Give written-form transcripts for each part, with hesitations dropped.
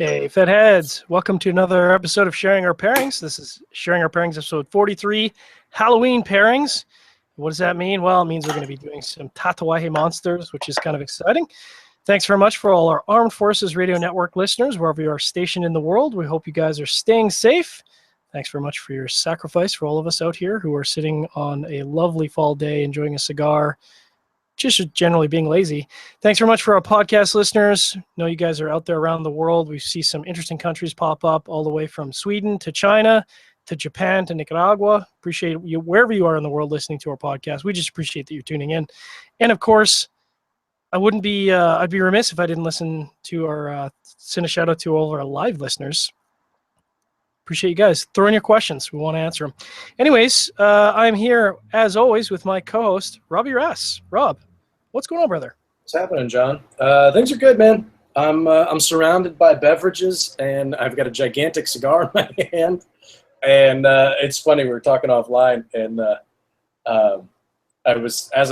Hey, Fedheads. Welcome to another episode of Sharing Our Pairings. This is Sharing Our Pairings episode 43, Halloween Pairings. What does that mean? Well, it means we're going to be doing some Tatawahe monsters, which is kind of exciting. Thanks very much for all our Armed Forces Radio Network listeners, wherever you are stationed in the world. We hope you guys are staying safe. Thanks very much for your sacrifice for all of us out here who are sitting on a lovely fall day, enjoying a cigar, just generally being lazy. Thanks very much for our podcast listeners. I know you guys are out there around the world. We see some interesting countries pop up all the way from Sweden to China to Japan to Nicaragua. Appreciate you wherever you are in the world listening to our podcast. We just appreciate that you're tuning in. And of course, I'd be remiss if I didn't listen to our send a shout out to all of our live listeners. Appreciate you guys. Throw in your questions. We want to answer them. Anyways, I'm here as always with my co-host Robbie Rass. Rob, what's going on, brother? What's happening, John? Things are good, man. I'm surrounded by beverages, and I've got a gigantic cigar in my hand. And it's funny, we were talking offline, and as I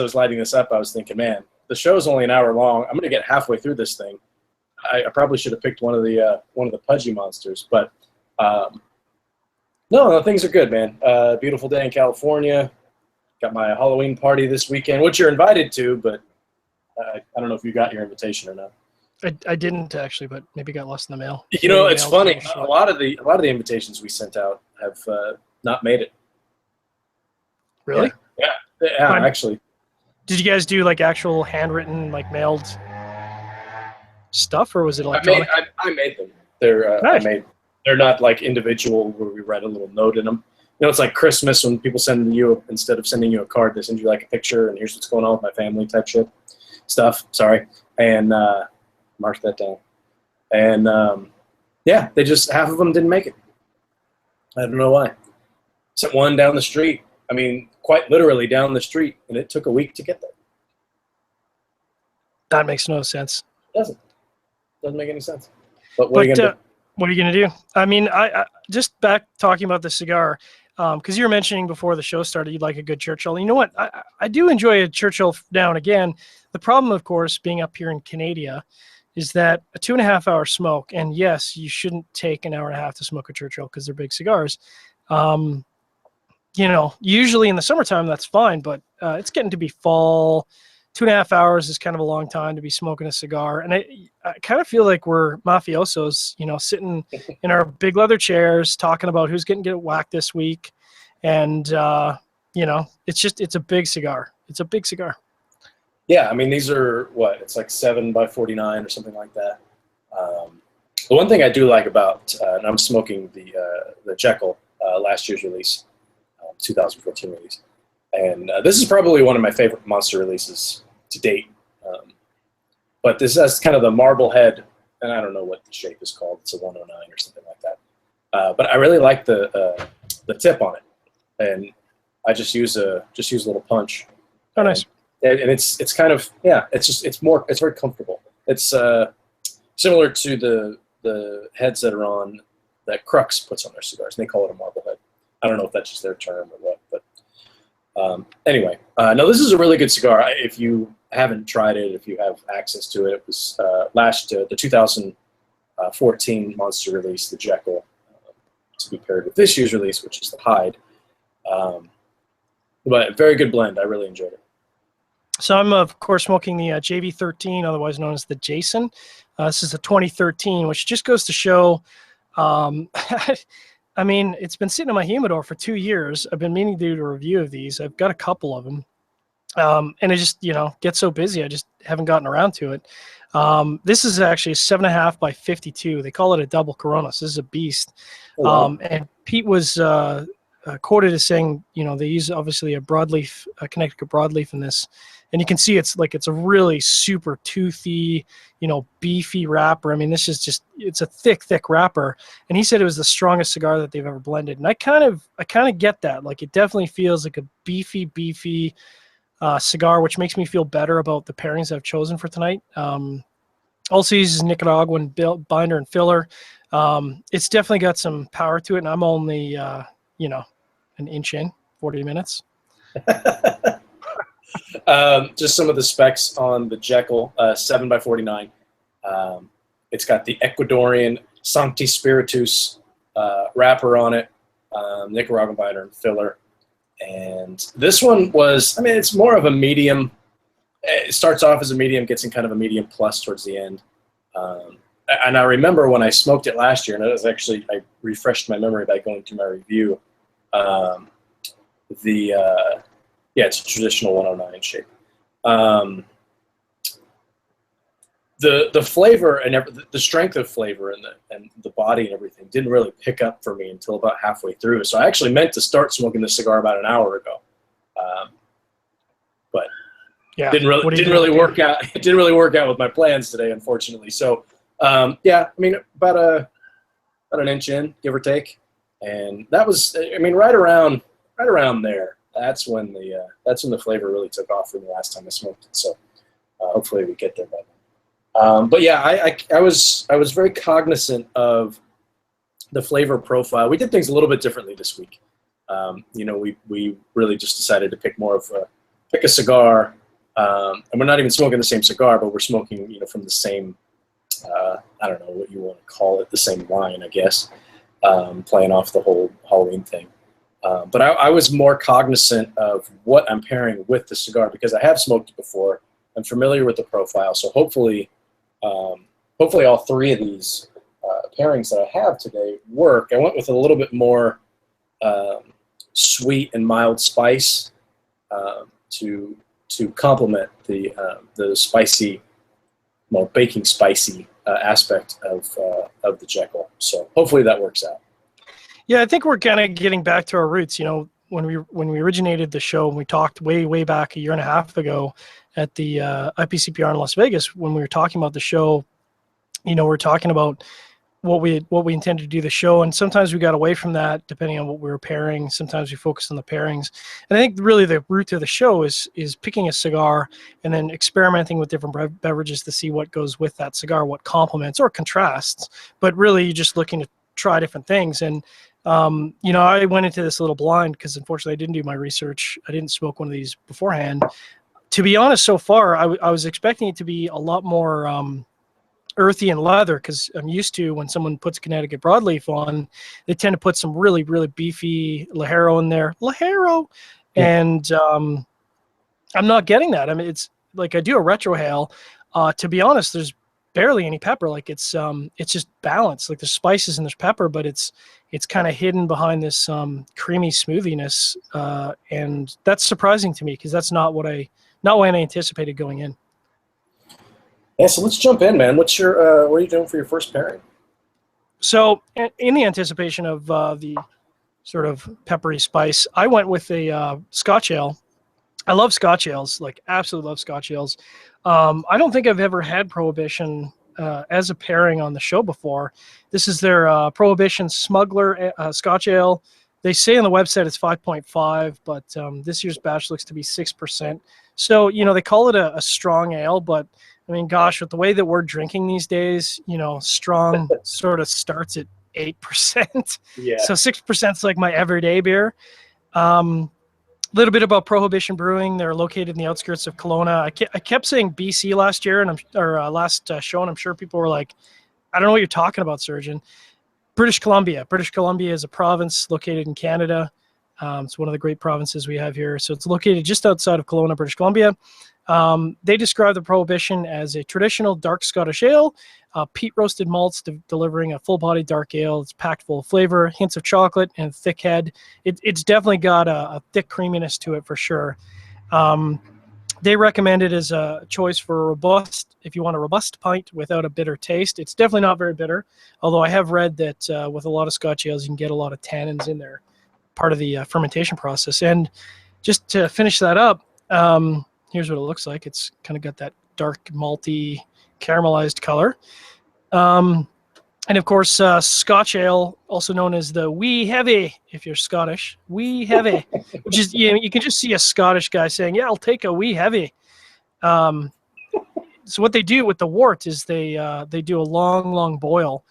was lighting this up, I was thinking, man, the show's only an hour long. I'm going to get halfway through this thing. I probably should have picked one of the pudgy monsters, but no, things are good, man. Beautiful day in California. Got my Halloween party this weekend, which you're invited to, but I don't know if you got your invitation or not. I didn't actually, but maybe got lost in the mail. You know, it's funny. A lot of the invitations we sent out have not made it. Really? Yeah. Actually. Did you guys do like actual handwritten, like mailed stuff, or was it electronic? I made them. Nice. They're not like individual where we write a little note in them. You know, it's like Christmas when people send you, instead of sending you a card, they send you like a picture and here's what's going on with my family type stuff. Sorry. And mark that down. And yeah, they just, half of them didn't make it. I don't know why. Sent one down the street. I mean, quite literally down the street, and it took a week to get there. That makes no sense. It doesn't make any sense. But what are you going to do? What are you going to do? I mean, I just back talking about the cigar, because you were mentioning before the show started you'd like a good Churchill. You know what? I do enjoy a Churchill now and again. The problem, of course, being up here in Canada, is that a 2.5-hour smoke, and yes, you shouldn't take an hour and a half to smoke a Churchill because they're big cigars. You know, usually in the summertime, that's fine, but it's getting to be fall. 2.5 hours is kind of a long time to be smoking a cigar. And I kind of feel like we're mafiosos, you know, sitting in our big leather chairs talking about who's going to get whacked this week. And, you know, it's a big cigar. It's a big cigar. Yeah, I mean, these are, it's like 7x49 or something like that. The one thing I do like about, and I'm smoking the Jekyll, last year's release, 2014 release. And this is probably one of my favorite monster releases to date. But this has kind of the marble head, and I don't know what the shape is called. It's a 109 or something like that. But I really like the tip on it, and I just use a little punch. Oh, nice. And it's kind of, yeah, it's very comfortable. It's similar to the heads that are on that Crux puts on their cigars, and they call it a marble head. I don't know if that's just their term or what, but. Anyway, no, this is a really good cigar. If you haven't tried it, if you have access to it, it was the 2014 monster release, the Jekyll, to be paired with this year's release, which is the Hyde. But very good blend. I really enjoyed it. So I'm, of course, smoking the JV13, otherwise known as the Jason. This is a 2013, which just goes to show I mean, it's been sitting in my humidor for 2 years. I've been meaning to do a review of these. I've got a couple of them. And I just, you know, get so busy. I just haven't gotten around to it. This is actually a 7.5 by 52. They call it a double Corona. So this is a beast. Oh, wow. And Pete was quoted as saying, you know, they use obviously a broadleaf, a Connecticut broadleaf in this. And you can see it's a really super toothy, you know, beefy wrapper. I mean, this is just, it's a thick wrapper. And he said it was the strongest cigar that they've ever blended. And I kind of get that. Like, it definitely feels like a beefy cigar, which makes me feel better about the pairings I've chosen for tonight. Also uses Nicaraguan binder and filler. It's definitely got some power to it. And I'm only, you know, an inch in, 40 minutes. Just some of the specs on the Jekyll, 7x49. It's got the Ecuadorian Sancti Spiritus wrapper on it, Nicaraguan binder and filler. And this one was, I mean, it's more of a medium. It starts off as a medium, gets in kind of a medium plus towards the end. And I remember when I smoked it last year, and it was actually, I refreshed my memory by going through my review. Yeah, it's a traditional 109 shape. The flavor and the strength of flavor and the body and everything didn't really pick up for me until about halfway through. So I actually meant to start smoking this cigar about an hour ago, but yeah, didn't really work out. It didn't really work out with my plans today, unfortunately. So yeah, I mean about an inch in, give or take, and that was, I mean, right around there. That's when the flavor really took off for me last time I smoked it. So hopefully we get there by then. But yeah, I was very cognizant of the flavor profile. We did things a little bit differently this week. You know, we really just decided to pick a cigar, and we're not even smoking the same cigar, but we're smoking, you know, from the same, I don't know what you want to call it, the same line, I guess, playing off the whole Halloween thing. But I was more cognizant of what I'm pairing with the cigar because I have smoked it before. I'm familiar with the profile, so hopefully all three of these pairings that I have today work. I went with a little bit more sweet and mild spice to complement the spicy, more baking spicy aspect of the Jekyll. So hopefully that works out. Yeah, I think we're kind of getting back to our roots. You know, when we originated the show, and we talked way back a year and a half ago at the IPCPR in Las Vegas, when we were talking about the show, you know, we're talking about what we intended to do the show, and sometimes we got away from that depending on what we were pairing. Sometimes we focused on the pairings, and I think really the root of the show is picking a cigar and then experimenting with different beverages to see what goes with that cigar, what complements or contrasts, but really you're just looking to try different things. And you know, I went into this a little blind because unfortunately I didn't do my research. I didn't smoke one of these beforehand. To be honest, so far I was expecting it to be a lot more earthy and leather, because I'm used to when someone puts Connecticut broadleaf on, they tend to put some really beefy Ligero in there. Ligero, and I'm not getting that. I mean, it's like I do a retrohale. To be honest, there's barely any pepper. Like it's just balanced. Like there's spices and there's pepper, but it's kind of hidden behind this creamy smoothiness, and that's surprising to me because that's not what I anticipated going in. Yeah, so let's jump in, man. What's your what are you doing for your first pairing? So in the anticipation of the sort of peppery spice, I went with a Scotch ale. I love Scotch ales, like absolutely love Scotch ales. I don't think I've ever had Prohibition as a pairing on the show before. This is their Prohibition Smuggler Scotch ale. They say on the website it's 5.5, but this year's batch looks to be 6%. So, you know, they call it a strong ale, but I mean, gosh, with the way that we're drinking these days, you know, strong sort of starts at 8%. Yeah. So 6% is like my everyday beer. Little bit about Prohibition Brewing. They're located in the outskirts of Kelowna. I kept saying BC last year, and last show, and I'm sure people were like, I don't know what you're talking about, Surgeon. British Columbia. British Columbia is a province located in Canada. It's one of the great provinces we have here. So it's located just outside of Kelowna, British Columbia. They describe the Prohibition as a traditional dark Scottish ale, peat roasted malts delivering a full-bodied dark ale. It's packed full of flavor, hints of chocolate, and thick head. It's definitely got a thick creaminess to it for sure. They recommend it as a choice for a robust, if you want a robust pint without a bitter taste. It's definitely not very bitter, although I have read that with a lot of Scotch ales, you can get a lot of tannins in there, part of the fermentation process. And just to finish that up, here's what it looks like. It's kind of got that dark, malty, caramelized color. And of course, Scotch ale, also known as the wee heavy, if you're Scottish, wee heavy, which is, you can just see a Scottish guy saying, yeah, I'll take a wee heavy. So what they do with the wort is they do a long boil,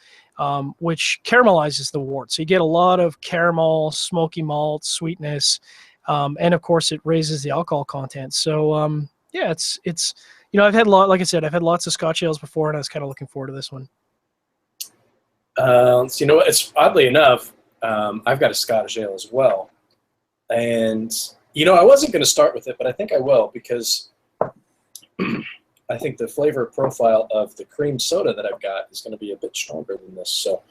which caramelizes the wort. So you get a lot of caramel, smoky malt, sweetness, and of course it raises the alcohol content. So yeah, it's you know, I've had lots of Scotch ales before, and I was kind of looking forward to this one. So you know what? It's oddly enough, I've got a Scottish ale as well, and you know I wasn't going to start with it, but I think I will because I think the flavor profile of the cream soda that I've got is going to be a bit stronger than this. So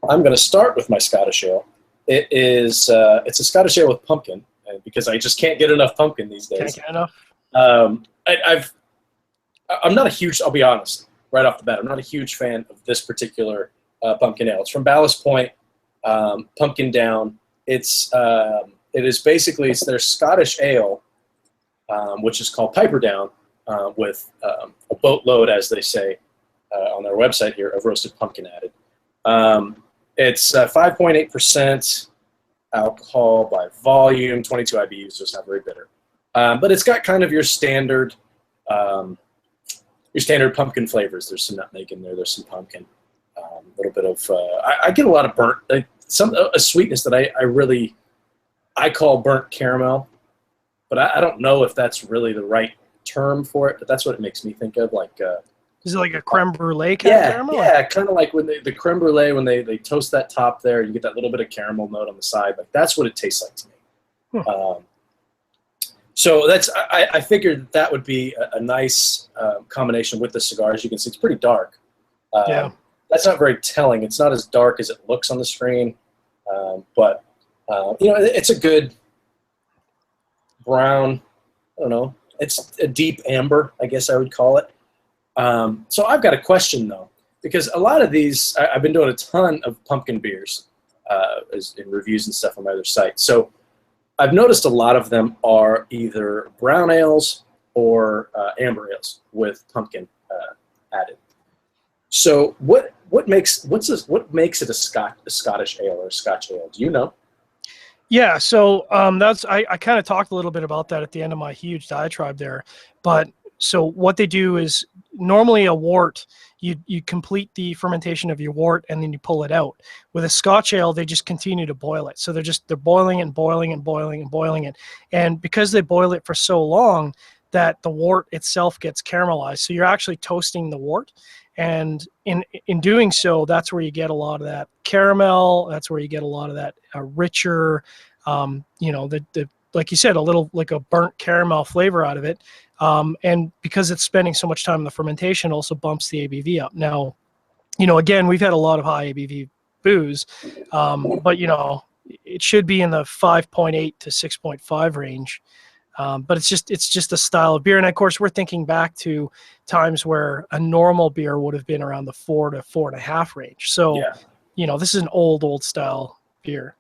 I'm going to start with my Scottish ale. It's a Scottish ale with pumpkin because I just can't get enough pumpkin these days. Can't get enough. I'm not a huge. I'll be honest, right off the bat, I'm not a huge fan of this particular pumpkin ale. It's from Ballast Point, Pumpkin Down. It is basically it's their Scottish ale, which is called Piper Down, with a boatload, as they say on their website here, of roasted pumpkin added. It's 5.8% alcohol by volume, 22 IBUs, so it's not very bitter. But it's got kind of your standard pumpkin flavors. There's some nutmeg in there. There's some pumpkin. A little bit of I get a lot of burnt, a sweetness that I call burnt caramel, but I don't know if that's really the right term for it. But that's what it makes me think of, like. Is it like a creme brulee kind of caramel? Yeah, kind of like when the creme brulee, when they toast that top there, you get that little bit of caramel note on the side. Like that's what it tastes like to me. So I figured that would be a nice combination with the cigar. As you can see, it's pretty dark. Yeah. That's not very telling. It's not as dark as it looks on the screen, but you know, it's a good brown. I don't know. It's a deep amber, I guess I would call it. So I've got a question though, because a lot of these, I've been doing a ton of pumpkin beers in reviews and stuff on my other site. So I've noticed a lot of them are either brown ales or amber ales with pumpkin added. So what makes it a Scottish ale or a Scotch ale? Do you know? Yeah, so I kind of talked a little bit about that at the end of my huge diatribe there. But so what they do is normally a wort, you complete the fermentation of your wort and then you pull it out. With a Scotch ale, they just continue to boil it. So they're boiling and boiling and boiling and boiling it. And because they boil it for so long that the wort itself gets caramelized. So you're actually toasting the wort. And in doing so, that's where you get a lot of that caramel. That's where you get a lot of that richer, you know, the like you said, a little like a burnt caramel flavor out of it. And because it's spending so much time in the fermentation, also bumps the ABV up. Now, you know, again, we've had a lot of high ABV booze, but you know, it should be in the 5.8 to 6.5 range. But it's just a style of beer. And of course, we're thinking back to times where a normal beer would have been around the 4 to 4.5 range. So, yeah. You know, this is an old style beer.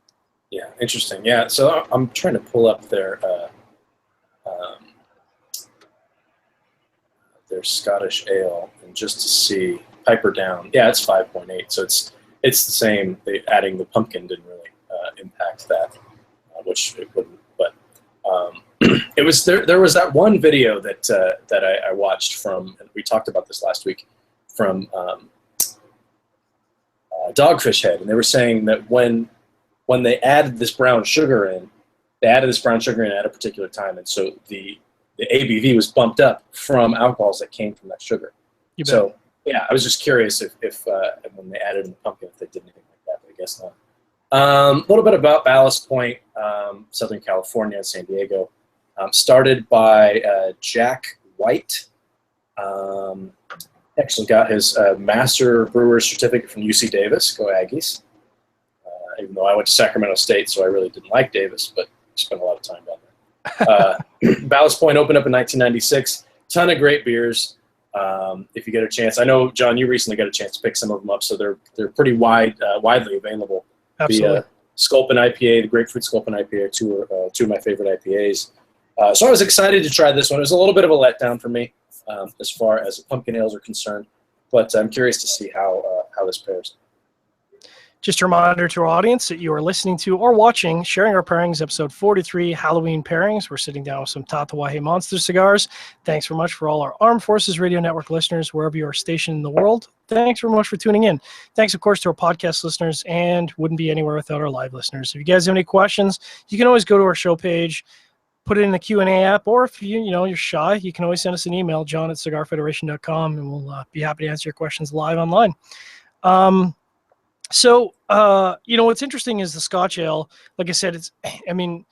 Yeah, interesting. Yeah, so I'm trying to pull up their Scottish ale and just to see Piper Down. Yeah, it's 5.8, so it's the same. Adding the pumpkin didn't really impact that, which it wouldn't. But it was there was that one video that I watched from, and we talked about this last week, from Dogfish Head, and they were saying that when they added this brown sugar in, at a particular time, and so the ABV was bumped up from alcohols that came from that sugar. So yeah, I was just curious if when they added in the pumpkin, if they did anything like that, but I guess not. A little bit about Ballast Point, Southern California, San Diego. Started by Jack White. Actually got his Master Brewer's certificate from UC Davis. Go Aggies. Even though I went to Sacramento State, so I really didn't like Davis, but spent a lot of time down there. Ballast Point opened up in 1996. Ton of great beers. If you get a chance, I know John, you recently got a chance to pick some of them up, so they're pretty widely available. Absolutely. The Sculpin IPA, the Grapefruit Sculpin IPA, are two of my favorite IPAs. So I was excited to try this one. It was a little bit of a letdown for me as far as pumpkin ales are concerned, but I'm curious to see how this pairs. Just a reminder to our audience that you are listening to or watching Sharing Our Pairings, episode 43, Halloween Pairings. We're sitting down with some Tatuaje Monster cigars. Thanks very much for all our Armed Forces Radio Network listeners, wherever you are stationed in the world. Thanks very much for tuning in. Thanks, of course, to our podcast listeners, and wouldn't be anywhere without our live listeners. If you guys have any questions, you can always go to our show page, put it in the Q&A app, or if you're shy, you can always send us an email, john@cigarfederation.com, and we'll be happy to answer your questions live online. So, what's interesting is the Scotch ale. Like I said, I mean,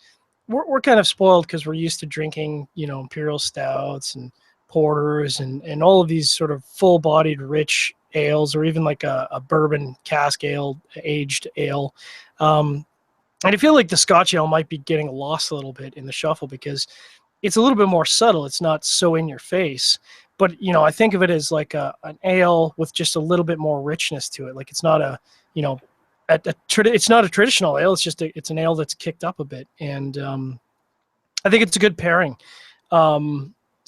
we're kind of spoiled because we're used to drinking, imperial stouts and porters and all of these sort of full-bodied, rich ales, or even like a bourbon cask ale, aged ale. And I feel like the Scotch ale might be getting lost a little bit in the shuffle because it's a little bit more subtle. It's not so in your face. But, I think of it as like an ale with just a little bit more richness to it. Like it's not you know, it's not a traditional ale. It's an ale that's kicked up a bit. And I think it's a good pairing. I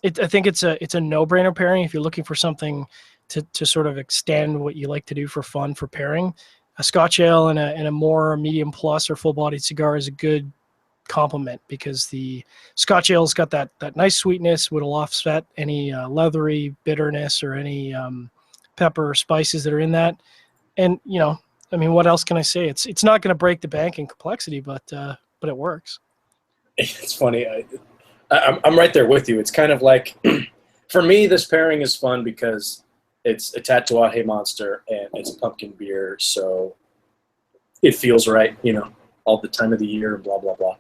think it's a no-brainer pairing if you're looking for something to sort of extend what you like to do for fun for pairing. A Scotch ale and a more medium plus or full-bodied cigar is a good complement because the Scotch ale's got that nice sweetness, would offset any leathery bitterness or any pepper or spices that are in that. And I mean, what else can I say? It's not going to break the bank in complexity, but it works. It's funny. I'm right there with you. It's kind of like, for me, this pairing is fun because it's a Tatuaje Monster and it's a pumpkin beer, so it feels right, all the time of the year, blah, blah, blah.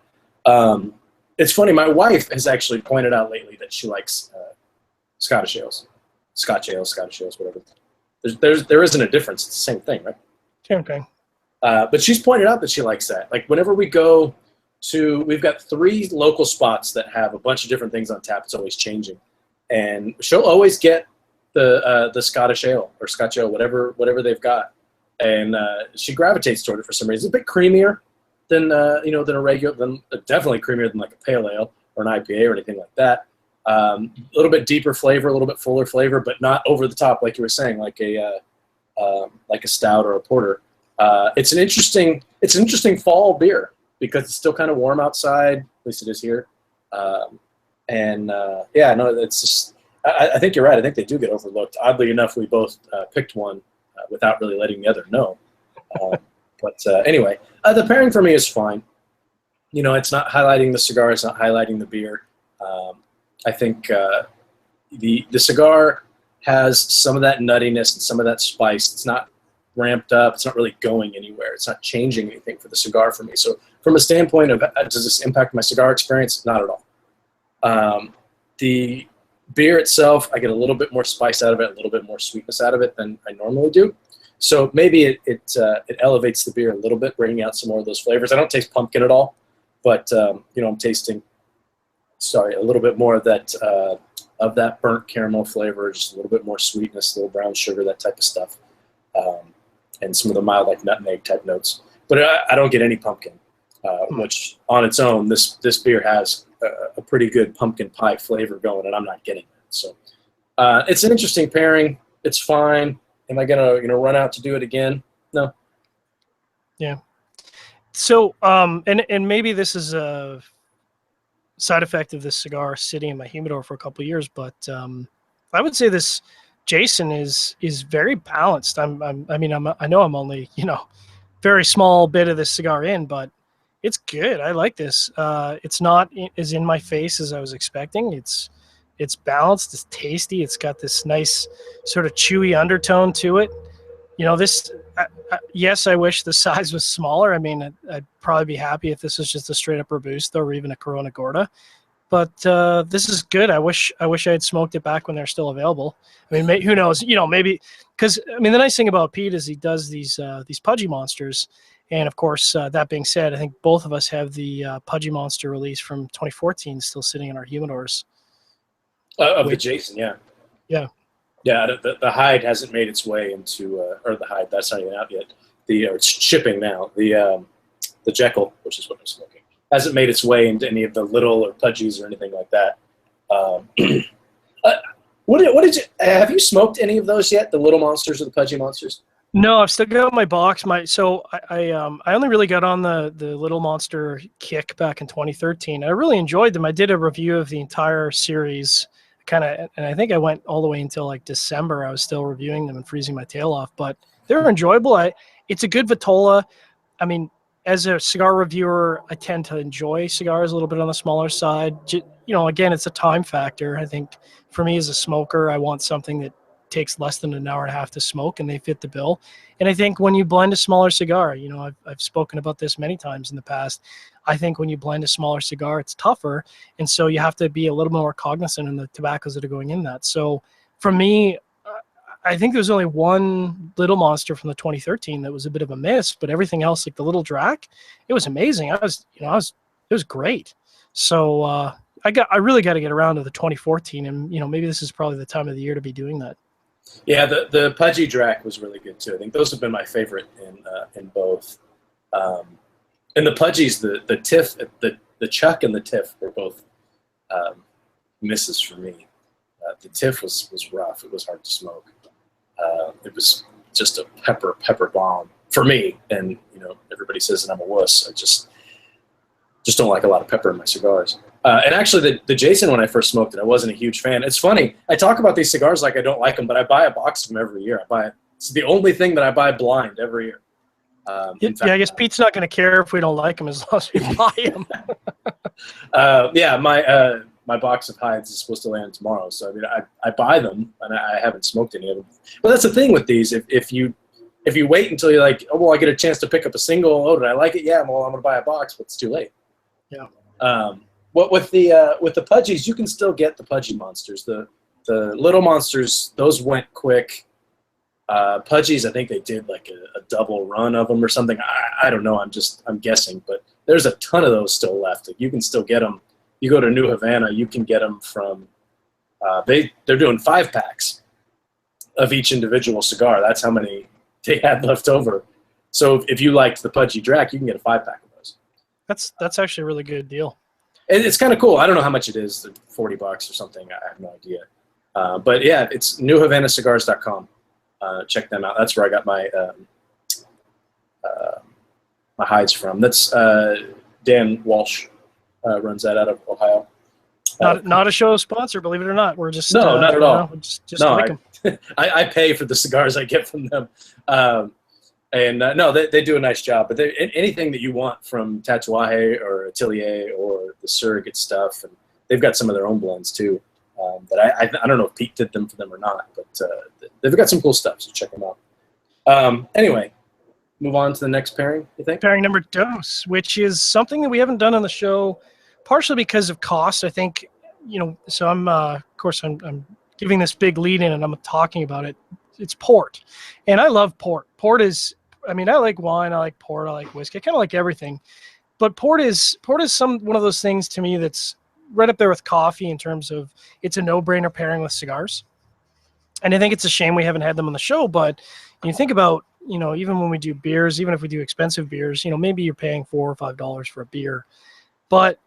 It's funny. My wife has actually pointed out lately that she likes Scottish ales, Scotch ales, Scottish ales, whatever. There isn't a difference. It's the same thing, right? Same thing. But she's pointed out that she likes that. Like whenever we go we've got 3 local spots that have a bunch of different things on tap. It's always changing. And she'll always get the Scottish ale or Scotch ale, whatever they've got. And she gravitates toward it for some reason. It's a bit creamier than definitely creamier than like a pale ale or an IPA or anything like that. A little bit deeper flavor, a little bit fuller flavor, but not over the top, like you were saying, like a stout or a porter. It's an interesting fall beer because it's still kind of warm outside. At least it is here. It's just. I think you're right. I think they do get overlooked. Oddly enough, we both picked one without really letting the other know. Anyway, the pairing for me is fine. It's not highlighting the cigar. It's not highlighting the beer. I think the cigar has some of that nuttiness and some of that spice. It's not ramped up. It's not really going anywhere. It's not changing anything for the cigar for me. So from a standpoint of does this impact my cigar experience? Not at all. The beer itself, I get a little bit more spice out of it, a little bit more sweetness out of it than I normally do. So maybe it elevates the beer a little bit, bringing out some more of those flavors. I don't taste pumpkin at all, but I'm tasting, a little bit more of that burnt caramel flavor, just a little bit more sweetness, a little brown sugar, that type of stuff, and some of the mild like nutmeg type notes. But I don't get any pumpkin, which on its own, this beer has a pretty good pumpkin pie flavor going, and I'm not getting that. So it's an interesting pairing. It's fine. Am I gonna run out to do it again? No. Yeah. So and maybe this is a side effect of this cigar sitting in my humidor for a couple of years, but I would say this Jason is very balanced. I know I'm only very small bit of this cigar in, but it's good. I like this. It's not as in my face as I was expecting. It's balanced. It's tasty. It's got this nice sort of chewy undertone to it. Yes, I wish the size was smaller. I mean, I'd probably be happy if this was just a straight up Robusto or even a Corona Gorda. But this is good. I wish I had smoked it back when they're still available. I mean, who knows? Maybe because the nice thing about Pete is he does these Pudgy Monsters. And of course, that being said, I think both of us have the Pudgy Monster release from 2014 still sitting in our humidors. The Jason, yeah. Yeah. Yeah, the hide hasn't made its way into, or the hide, that's not even out yet. It's shipping now. The Jekyll, which is what I'm smoking, hasn't made its way into any of the little or Pudgies or anything like that. What did you, have you smoked any of those yet? The Little Monsters or the Pudgy Monsters? No, I've still got my box. I only really got on the Little Monster kick back in 2013. I really enjoyed them. I did a review of the entire series, and I think I went all the way until like December. I was still reviewing them and freezing my tail off, but they're enjoyable. It's a good Vitola. I mean, as a cigar reviewer, I tend to enjoy cigars a little bit on the smaller side. Again, it's a time factor. I think for me as a smoker, I want something that takes less than an hour and a half to smoke, and they fit the bill. And I think when you blend a smaller cigar, you know, I've spoken about this many times in the past. I think when you blend a smaller cigar, it's tougher, and so you have to be a little more cognizant in the tobaccos that are going in that. So for me, I think there's only one Little Monster from the 2013 that was a bit of a miss, but everything else, like the Little Drac, it was amazing. It was great. So I really got to get around to the 2014, and you know, maybe this is probably the time of the year to be doing that. Yeah, the Pudgy Drac was really good too. I think those have been my favorite in both. And the Pudgies, the Tiff, the Chuck and the Tiff were both misses for me. The Tiff was rough. It was hard to smoke. It was just a pepper bomb for me. And you know, everybody says that I'm a wuss. I just don't like a lot of pepper in my cigars. And actually, the Jason, when I first smoked it, I wasn't a huge fan. It's funny. I talk about these cigars like I don't like them, but I buy a box of them every year. It's the only thing that I buy blind every year. Yeah, I guess Pete's not going to care if we don't like them as long as we buy them. Yeah, my box of hides is supposed to land tomorrow, so I mean, I buy them, and I haven't smoked any of them. But that's the thing with these. If you wait until you're like, oh well, I get a chance to pick up a single. Oh, did I like it? Yeah, well, I'm going to buy a box, but it's too late. Yeah. What with the Pudgies, you can still get the Pudgy Monsters. The Little Monsters, those went quick. Pudgies, I think they did like a double run of them or something. I don't know. I'm guessing, but there's a ton of those still left. Like, you can still get them. You go to New Havana, you can get them from. They're doing 5-packs of each individual cigar. That's how many they had left over. So if you liked the Pudgy Drac, you can get a 5-pack of those. That's actually a really good deal. And it's kind of cool. I don't know how much it is, $40 or something. I have no idea. But yeah, it's NewHavanaCigars.com. Check them out. That's where I got my my hides from. That's Dan Walsh runs that out of Ohio. Not a show sponsor, believe it or not. We're just no, not at all. Just no, like them. I pay for the cigars I get from them. No, they do a nice job. But anything that you want from Tatuaje or Atelier or the surrogate stuff, and they've got some of their own blends too. That I don't know if Pete did them for them or not, but they've got some cool stuff, so check them out. Anyway, move on to the next pairing, you think? Pairing number dos, which is something that we haven't done on the show, partially because of cost. I think, you know, so I'm, of course, I'm giving this big lead in and I'm talking about it. It's port. And I love port. Port is, I mean, I like wine, I like port, I like whiskey, I kind of like everything. But port is one of those things to me that's right up there with coffee in terms of it's a no-brainer pairing with cigars. And I think it's a shame we haven't had them on the show, but you think about, you know, even when we do beers, even if we do expensive beers, you know, maybe you're paying $4 or $5 for a beer. But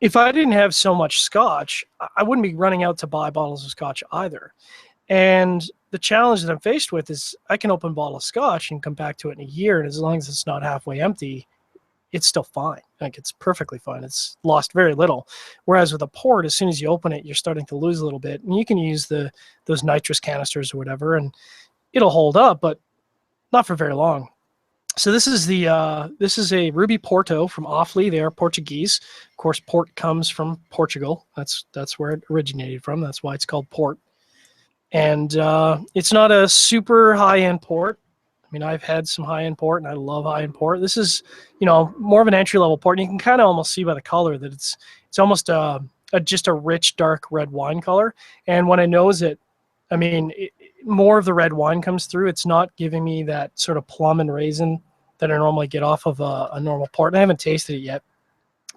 if I didn't have so much scotch, I wouldn't be running out to buy bottles of scotch either. And the challenge that I'm faced with is I can open a bottle of scotch and come back to it in a year, and as long as it's not halfway empty, it's still fine. Like, it's perfectly fine. It's lost very little. Whereas with a port, as soon as you open it, you're starting to lose a little bit. And you can use those nitrous canisters or whatever, and it'll hold up, but not for very long. So this is a Ruby Porto from Offaly. They are Portuguese. Of course, port comes from Portugal. That's where it originated from. That's why it's called port. And it's not a super high-end port. I mean, I've had some high-end port, and I love high-end port. This is, you know, more of an entry-level port, and you can kind of almost see by the color that it's almost just a rich, dark red wine color. And when I nose it, I mean, more of the red wine comes through. It's not giving me that sort of plum and raisin that I normally get off of a normal port. And I haven't tasted it yet.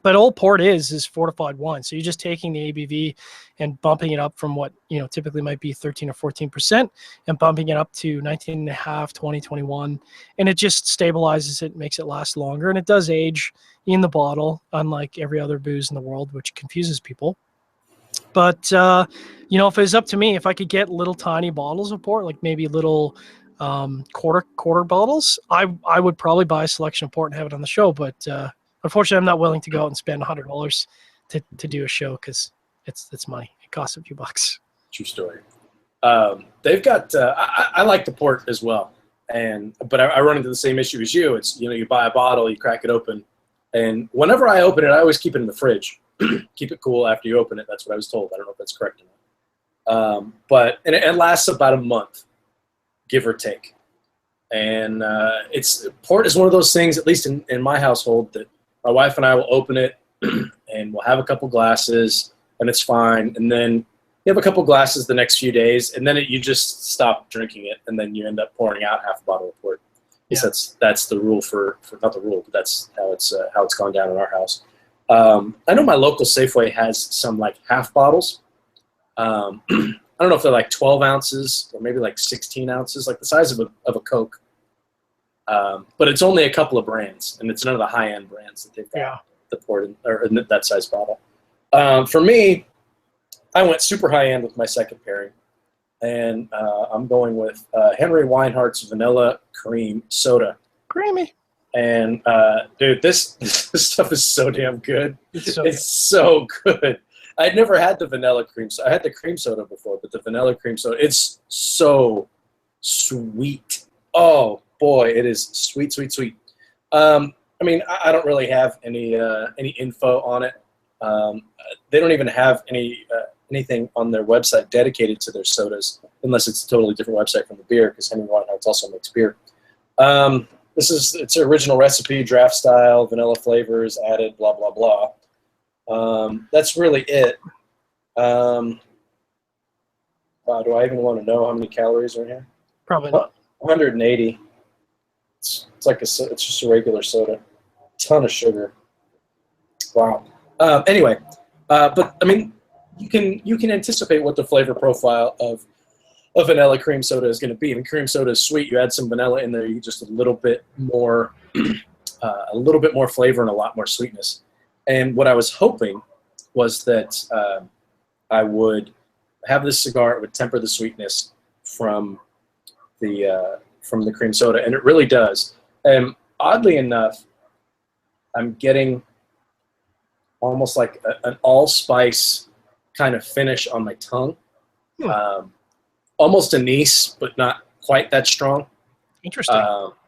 But all port is fortified wine. So you're just taking the ABV and bumping it up from what, you know, typically might be 13 or 14% and bumping it up to 19.5, 20, 21. And it just stabilizes it, makes it last longer. And it does age in the bottle, unlike every other booze in the world, which confuses people. But, you know, if it was up to me, if I could get little tiny bottles of port, like maybe little quarter bottles, I would probably buy a selection of port and have it on the show. But unfortunately, I'm not willing to go out and spend $100 to do a show because it's money. It costs a few bucks. True story. They've got I like the port as well, but I run into the same issue as you. It's, you know, you buy a bottle, you crack it open, and whenever I open it, I always keep it in the fridge. Keep it cool after you open it. That's what I was told. I don't know if that's correct or But it lasts about a month, give or take. And port is one of those things, at least in my household, that my wife and I will open it and we'll have a couple glasses and it's fine. And then you have a couple glasses the next few days, and then you just stop drinking it, and then you end up pouring out half a bottle of port. Yeah. That's the rule for not the rule, but that's how it's gone down in our house. I know my local Safeway has some like half bottles. I don't know if they're like 12 ounces or maybe like 16 ounces, like the size of a Coke. But it's only a couple of brands, and it's none of the high-end brands that they've got the port in that size bottle. For me, I went super high-end with my second pairing, and I'm going with Henry Weinhardt's Vanilla Cream Soda. Creamy. And, dude, this stuff is so damn good. It's so good. I'd never had the vanilla cream soda. I had the cream soda before, but the vanilla cream soda, it's so sweet. Oh, boy, it is sweet, sweet, sweet. I mean, I don't really have any info on it. They don't even have anything on their website dedicated to their sodas, unless it's a totally different website from the beer, because Henry Weinhardt also makes beer. It's an original recipe, draft style, vanilla flavors added, blah, blah, blah. That's really it. Wow, do I even want to know how many calories are in here? Probably not. 180. It's just a regular soda. Ton of sugar. Wow. Anyway, but I mean, you can anticipate what the flavor profile of a vanilla cream soda is going to be. I mean, cream soda is sweet. You add some vanilla in there, you get just a little bit more flavor and a lot more sweetness. And what I was hoping was that I would have this cigar. It would temper the sweetness from the cream soda, and it really does. And oddly enough, I'm getting almost like an allspice kind of finish on my tongue. Almost anise, but not quite that strong. Interesting.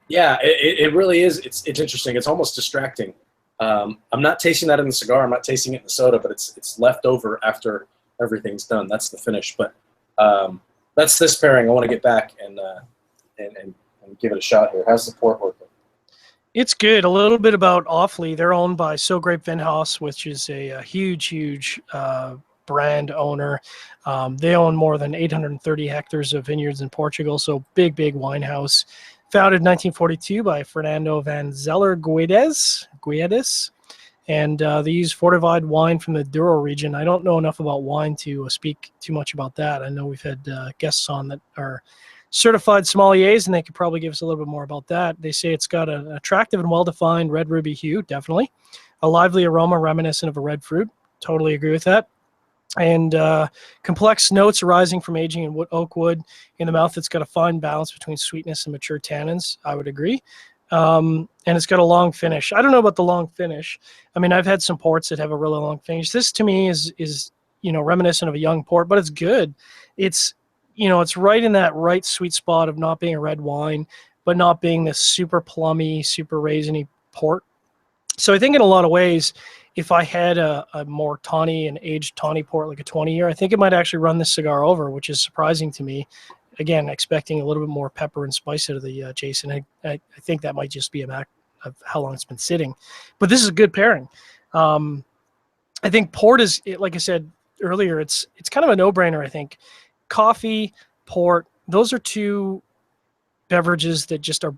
Yeah, it really is. It's interesting. It's almost distracting. I'm not tasting that in the cigar. I'm not tasting it in the soda, but it's left over after everything's done. That's the finish. But that's this pairing. I want to get back and give it a shot here. How's the port working? It's good. A little bit about Awfully. They're owned by So Grape Vinhaus, which is a huge brand owner. They own more than 830 hectares of vineyards in Portugal, so big wine house. Founded in 1942 by Fernando van Zeller Guedes. And they use fortified wine from the Douro region. I don't know enough about wine to speak too much about that. I know we've had guests on that are certified sommeliers, and they could probably give us a little bit more about that. They say it's got an attractive and well-defined red ruby hue, definitely. A lively aroma reminiscent of a red fruit. Totally agree with that. And complex notes arising from aging in oak wood in the mouth. It's got a fine balance between sweetness and mature tannins. I would agree. And it's got a long finish. I don't know about the long finish. I mean, I've had some ports that have a really long finish. This to me is reminiscent of a young port, but it's good. It's right in that right sweet spot of not being a red wine, but not being this super plummy, super raisiny port. So I think in a lot of ways, if I had a more tawny and aged tawny port, like a 20-year, I think it might actually run this cigar over, which is surprising to me. Again, expecting a little bit more pepper and spice out of the Jason. I think that might just be a matter of how long it's been sitting. But this is a good pairing. I think port is, like I said earlier, it's kind of a no-brainer, I think. Coffee, port, those are two beverages that just are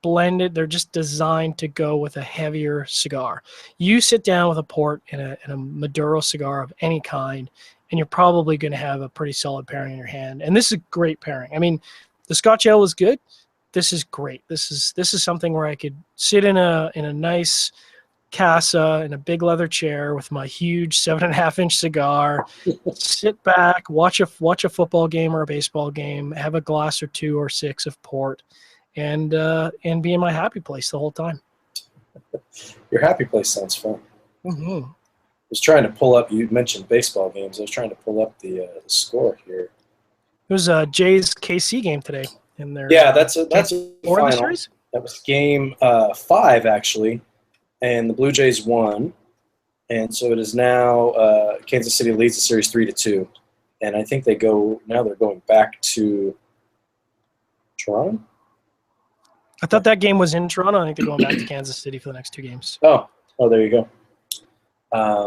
blended. They're just designed to go with a heavier cigar. You sit down with a port and a Maduro cigar of any kind, and you're probably going to have a pretty solid pairing in your hand. And this is a great pairing. I mean, the Scotch Ale is good. This is great. This is something where I could sit in a nice casa in a big leather chair with my huge 7.5-inch cigar, sit back, watch a football game or a baseball game, have a glass or two or six of port, and be in my happy place the whole time. Your happy place sounds fun. Mm-hmm. I was trying to pull up. You mentioned baseball games. I was trying to pull up the score here. It was a Jays KC game today. That's a final. Series? That was game 5 actually. And the Blue Jays won, and so it is now Kansas City leads the series 3-2. and I think they're going back to Toronto. I thought that game was in Toronto. I think they're going back to Kansas City for the next 2 games. Oh, there you go.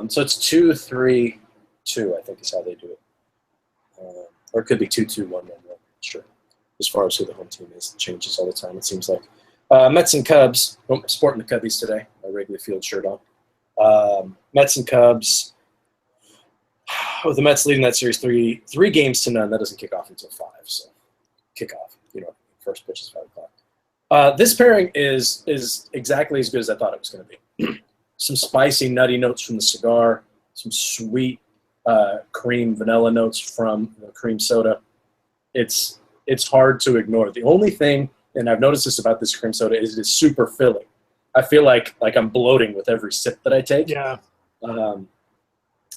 So it's 2-3-2, I think is how they do it. Or it could be 2-2-1-1-1. Sure. As far as who the home team is, it changes all the time, it seems like. Mets and Cubs. Oh, I'm sporting the Cubbies today. My Wrigley Field shirt on. Mets and Cubs. With the Mets leading that series 3 games to none, that doesn't kick off until 5. So kickoff, first pitch is 5 o'clock. This pairing is exactly as good as I thought it was going to be. Some spicy, nutty notes from the cigar, some sweet cream vanilla notes from the cream soda. It's hard to ignore. The only thing, and I've noticed this about this cream soda, is it's super filling. I feel like I'm bloating with every sip that I take. Yeah.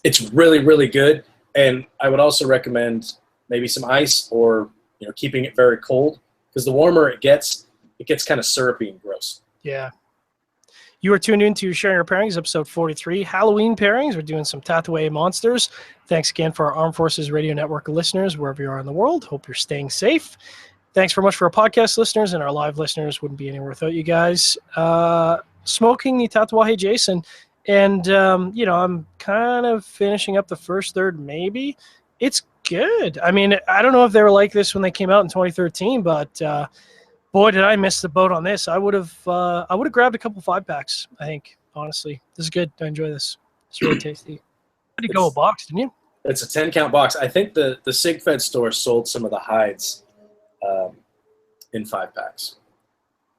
It's really, really good. And I would also recommend maybe some ice or keeping it very cold, because the warmer it gets kind of syrupy and gross. Yeah. You are tuned in to Sharing Our Pairings, episode 43, Halloween pairings. We're doing some Tatuaje Monsters. Thanks again for our Armed Forces Radio Network listeners, wherever you are in the world. Hope you're staying safe. Thanks very much for our podcast listeners and our live listeners. Wouldn't be anywhere without you guys. Smoking the Tatuaje Jason. And, I'm kind of finishing up the first third, maybe. It's good. I mean, I don't know if they were like this when they came out in 2013, but boy, did I miss the boat on this. I would have grabbed a couple 5-packs, I think, honestly. This is good. I enjoy this. It's really tasty. You had to go a box, didn't you? It's a 10-count box. I think the SigFed store sold some of the hides in 5-packs.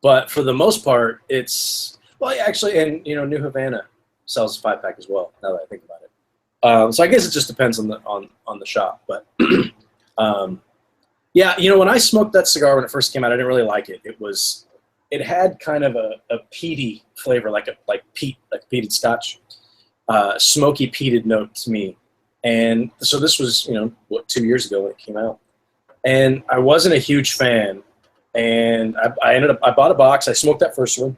But for the most part, it's – well, actually, and, New Havana sells a 5-pack as well, now that I think about it. So I guess it just depends on the shop. But yeah, when I smoked that cigar when it first came out, I didn't really like it. It had kind of a peaty flavor, like peated Scotch, smoky peated note to me. And so this was 2 years ago when it came out, and I wasn't a huge fan. And I bought a box. I smoked that first one,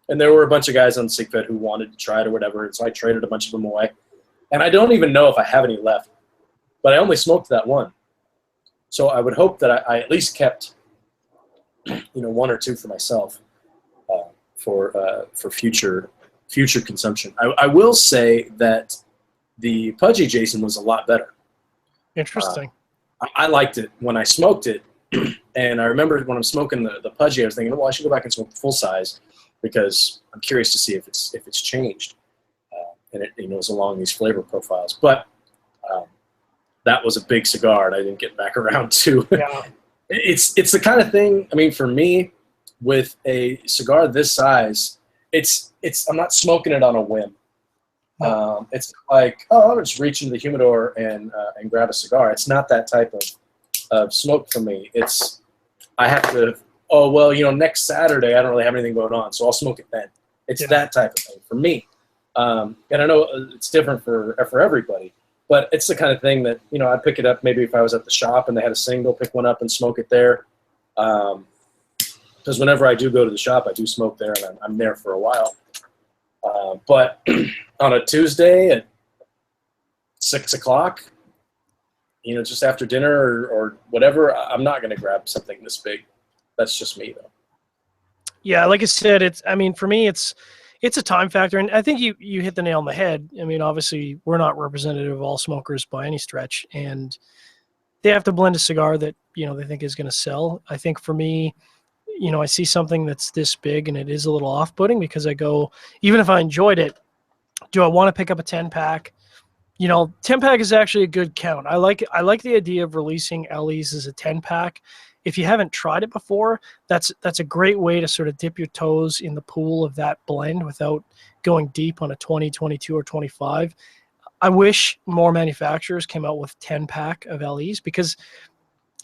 and there were a bunch of guys on SigFed who wanted to try it or whatever, and so I traded a bunch of them away. And I don't even know if I have any left, but I only smoked that one. So I would hope that I at least kept, 1 or 2 for myself, for future consumption. I will say that the Pudgy Jason was a lot better. Interesting. I liked it when I smoked it, and I remember when I'm smoking the Pudgy, I was thinking, well, I should go back and smoke the full size, because I'm curious to see if it's changed, and it was along these flavor profiles, but. That was a big cigar, and I didn't get back around to. Yeah. It's the kind of thing. I mean, for me, with a cigar this size, I'm not smoking it on a whim. It's like, I'll just reach into the humidor and grab a cigar. It's not that type of smoke for me. I have to. Oh well, next Saturday I don't really have anything going on, so I'll smoke it then. It's that type of thing for me. And I know it's different for everybody. But it's the kind of thing that, I'd pick it up maybe if I was at the shop and they had a single, pick one up and smoke it there. Because whenever I do go to the shop, I do smoke there, and I'm there for a while. But on a Tuesday at 6 o'clock, just after dinner or whatever, I'm not going to grab something this big. That's just me, though. Yeah, like I said, for me, it's a time factor, and I think you hit the nail on the head. I mean, obviously, we're not representative of all smokers by any stretch, and they have to blend a cigar that, they think is going to sell. I think for me, I see something that's this big, and it is a little off-putting, because I go, even if I enjoyed it, do I want to pick up a 10-pack? 10-pack is actually a good count. I like the idea of releasing LEs as a 10-pack. If you haven't tried it before, that's a great way to sort of dip your toes in the pool of that blend without going deep on a 20, 22, or 25. I wish more manufacturers came out with 10-pack of LEs, because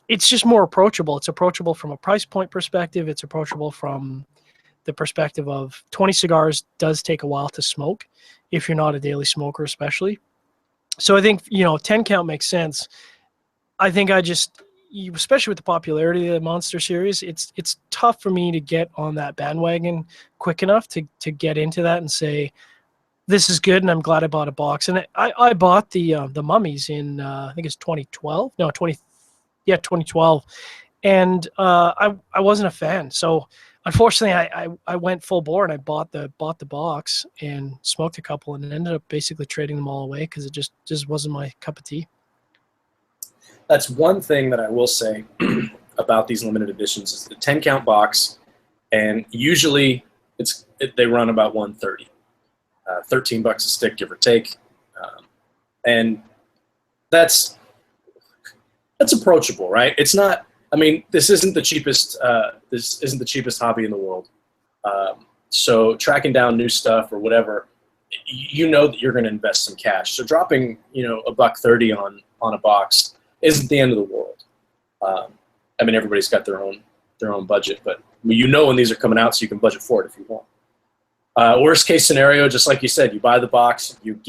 it's just more approachable. It's approachable from a price point perspective. It's approachable from the perspective of 20 cigars does take a while to smoke if you're not a daily smoker especially. So I think, 10 count makes sense. I think especially with the popularity of the Monster series, it's tough for me to get on that bandwagon quick enough to get into that and say, this is good, and I'm glad I bought a box. And I bought the mummies in I think it's 2012. No, 2012, and I wasn't a fan. So unfortunately, I went full bore and I bought the box and smoked a couple, and ended up basically trading them all away because it just wasn't my cup of tea. That's one thing that I will say about these limited editions is the 10 count box, and usually they run about 130, $13 a stick, give or take, and that's approachable, right? It's not. I mean, this isn't the cheapest. This isn't the cheapest hobby in the world. So tracking down new stuff or whatever, you know that you're going to invest some cash. So dropping, $130 on a box isn't the end of the world. I mean, everybody's got their own budget, but when these are coming out, so you can budget for it if you want. Worst case scenario, just like you said, you buy the box, you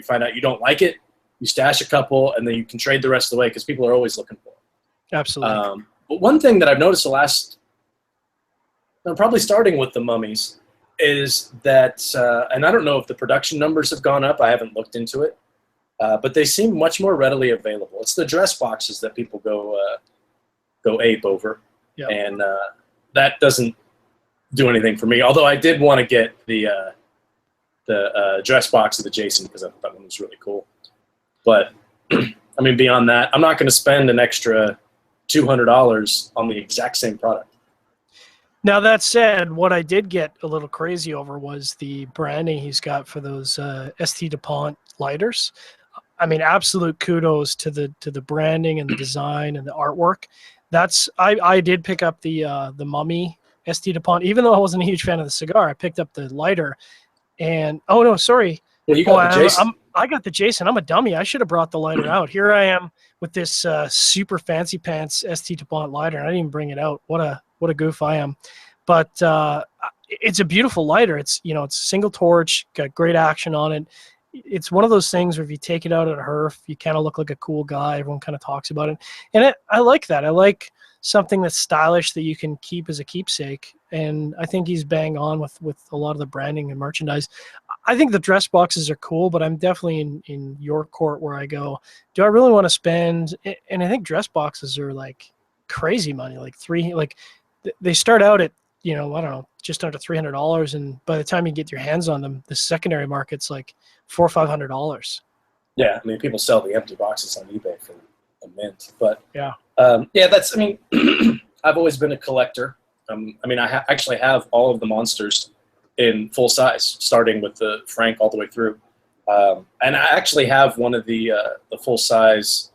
find out you don't like it, you stash a couple, and then you can trade the rest of the way because people are always looking for it. Absolutely. But one thing that I've noticed probably starting with the mummies, is that, and I don't know if the production numbers have gone up, I haven't looked into it, but they seem much more readily available. It's the dress boxes that people go ape over, yep. And that doesn't do anything for me. Although I did want to get the dress box of the Jason because I thought that one was really cool. But I mean, beyond that, I'm not going to spend an extra $200 on the exact same product. Now, that said, what I did get a little crazy over was the branding he's got for those ST DuPont lighters. I mean, absolute kudos to the branding and the design and the artwork. I did pick up the Mummy ST DuPont, even though I wasn't a huge fan of the cigar. I picked up the lighter, and oh no, sorry. Well, you got the Jason. I got the Jason. I'm a dummy. I should have brought the lighter out. Here I am with this super fancy pants ST DuPont lighter, and I didn't even bring it out. What a goof I am. But it's a beautiful lighter. It's it's a single torch, got great action on it. It's one of those things where if you take it out at a herf, you kind of look like a cool guy. Everyone kind of talks about it, and I like that. I like something that's stylish that you can keep as a keepsake. And I think he's bang on with a lot of the branding and merchandise. I think the dress boxes are cool, but I'm definitely in your court where I go, do I really want to spend? And I think dress boxes are like crazy money, they start out at, I don't know, just under $300. And by the time you get your hands on them, the secondary market's like $400 or $500. Yeah. I mean, people sell the empty boxes on eBay for a mint, but yeah. I've always been a collector. I actually have all of the monsters in full size, starting with the Frank all the way through. And I actually have one of the full size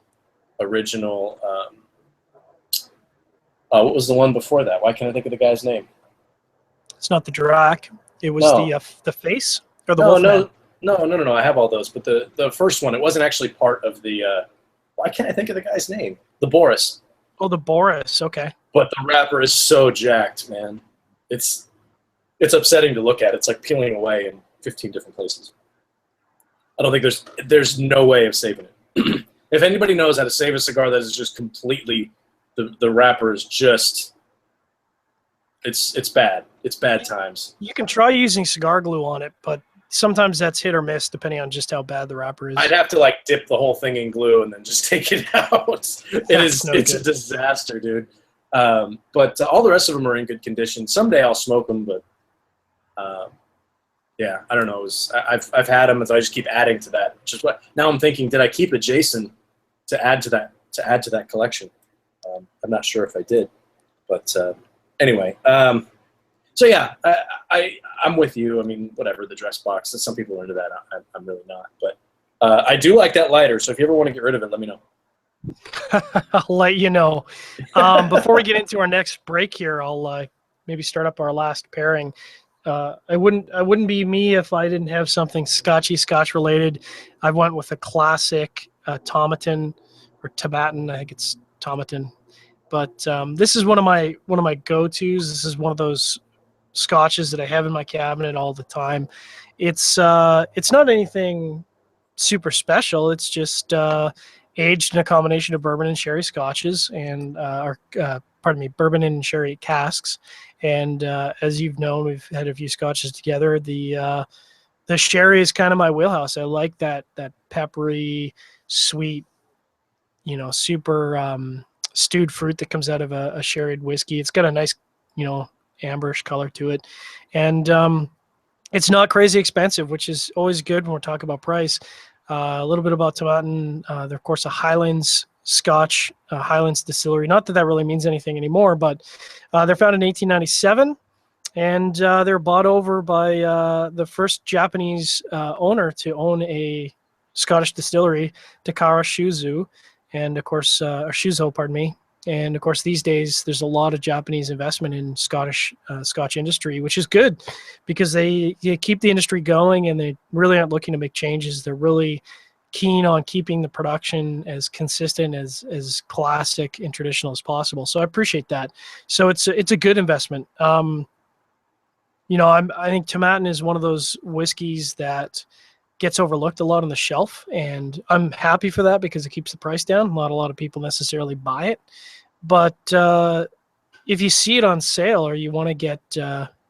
original. What was the one before that? Why can't I think of the guy's name? It's not the Drac. It was the face or the Wolfman? No. I have all those, but the first one, it wasn't actually part of the. Why can't I think of the guy's name? The Boris. Oh, the Boris. Okay. But the wrapper is so jacked, man. It's upsetting to look at. It's like peeling away in 15 different places. I don't think there's no way of saving it. If anybody knows how to save a cigar that is just completely the wrapper is just it's bad. It's bad times. You can try using cigar glue on it, but sometimes that's hit or miss depending on just how bad the wrapper is. I'd have to dip the whole thing in glue and then just take it out. It's a disaster, dude. But all the rest of them are in good condition. Someday I'll smoke them, but yeah, I don't know. I've had them, and so I just keep adding to that. Which is what now I'm thinking. Did I keep a Jason to add to that collection? I'm not sure if I did, but anyway. So yeah, I'm with you. I mean, whatever, the dress box. Some people are into that. I'm really not, but I do like that lighter. So if you ever want to get rid of it, let me know. I'll let you know. Before we get into our next break here, I'll maybe start up our last pairing. I wouldn't be me if I didn't have something Scotch related. I went with a classic Tomatin or Tibetan. I think it's Tomatin, but this is one of my go-tos. This is one of those Scotches that I have in my cabinet all the time. It's not anything super special. It's just aged in a combination of bourbon and sherry Scotches, and bourbon and sherry casks. And as you've known, we've had a few Scotches together. The The sherry is kind of my wheelhouse. I like that peppery, sweet, super stewed fruit that comes out of a sherried whiskey. It's got a nice, amberish color to it, and it's not crazy expensive, which is always good when we're talking about price. A little bit about Tomatin. They're, of course, a Highlands Scotch, Highlands distillery. Not that really means anything anymore, but they're founded in 1897. And they're bought over by the first Japanese owner to own a Scottish distillery, Takara Shuzo, and of course, or Shuzo, pardon me. And of course, these days there's a lot of Japanese investment in Scotch industry, which is good because they keep the industry going, and they really aren't looking to make changes. They're really keen on keeping the production as consistent, as classic and traditional as possible. So I appreciate that. So it's a good investment. I think Tomatin is one of those whiskeys that gets overlooked a lot on the shelf, and I'm happy for that because it keeps the price down. Not a lot of people necessarily buy it, but if you see it on sale or you want to get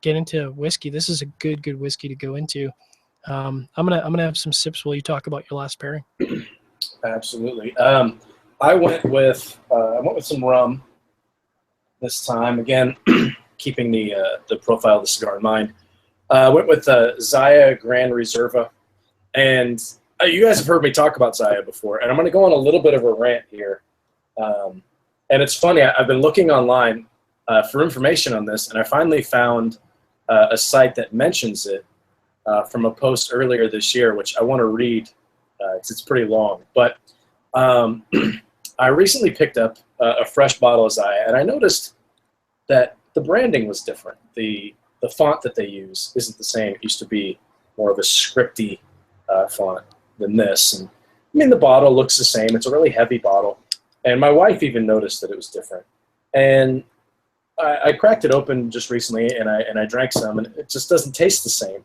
into whiskey, this is a good whiskey to go into. I'm gonna have some sips while you talk about your last pairing. Absolutely. I went with some rum this time. Again, keeping the profile of the cigar in mind. I went with Zaya Gran Reserva. And you guys have heard me talk about Zaya before, and I'm going to go on a little bit of a rant here. And it's funny, I've been looking online for information on this, and I finally found a site that mentions it from a post earlier this year, which I want to read. It's pretty long. But I recently picked up a fresh bottle of Zaya, and I noticed that the branding was different. The font that they use isn't the same. It used to be more of a scripty font than this. And I mean, the bottle looks the same. It's a really heavy bottle. And my wife even noticed that it was different. And I cracked it open just recently, and I drank some, and it just doesn't taste the same.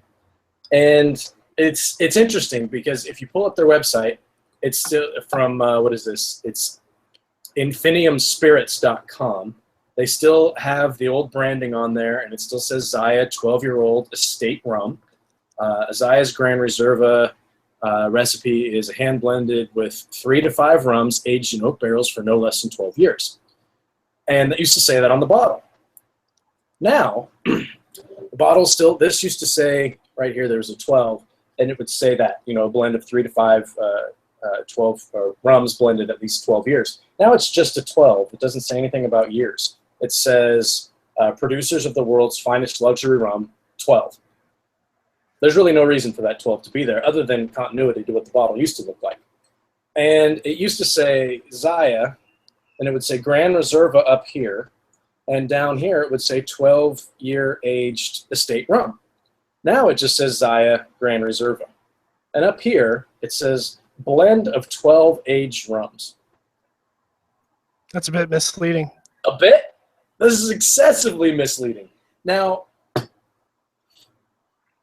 And it's interesting because if you pull up their website, it's still from, what is this? It's infiniumspirits.com. They still have the old branding on there, and it still says Zaya 12-year-old estate rum. Zaya's Gran Reserva recipe is a hand-blended with 3 to 5 rums aged in oak barrels for no less than 12 years. And that used to say that on the bottle. Now, the bottle still, this used to say, right here, there's a 12, and it would say that, a blend of 3 to 5, 12 rums blended at least 12 years. Now it's just a 12. It doesn't say anything about years. It says producers of the world's finest luxury rum, 12. There's really no reason for that 12 to be there other than continuity to what the bottle used to look like. And it used to say Zaya, and it would say Gran Reserva up here, and down here it would say 12-year aged estate rum. Now it just says Zaya Gran Reserva. And up here it says blend of 12 aged rums. That's a bit misleading. A bit? This is excessively misleading. Now,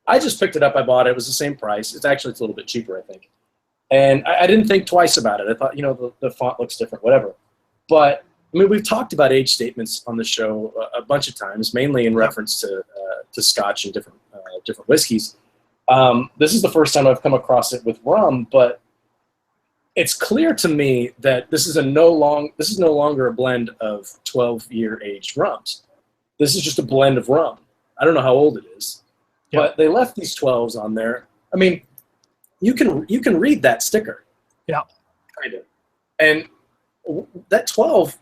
I just picked it up. I bought it. It was the same price. It's a little bit cheaper, I think. And I didn't think twice about it. I thought, the font looks different, whatever. But, I mean, we've talked about age statements on the show a bunch of times, mainly in reference to Scotch and different whiskeys. This is the first time I've come across it with rum, but it's clear to me that this is no longer a blend of 12-year aged rums. This is just a blend of rum. I don't know how old it is. Yeah. But they left these 12s on there. I mean, you can read that sticker. Yeah. Kind of. And that 12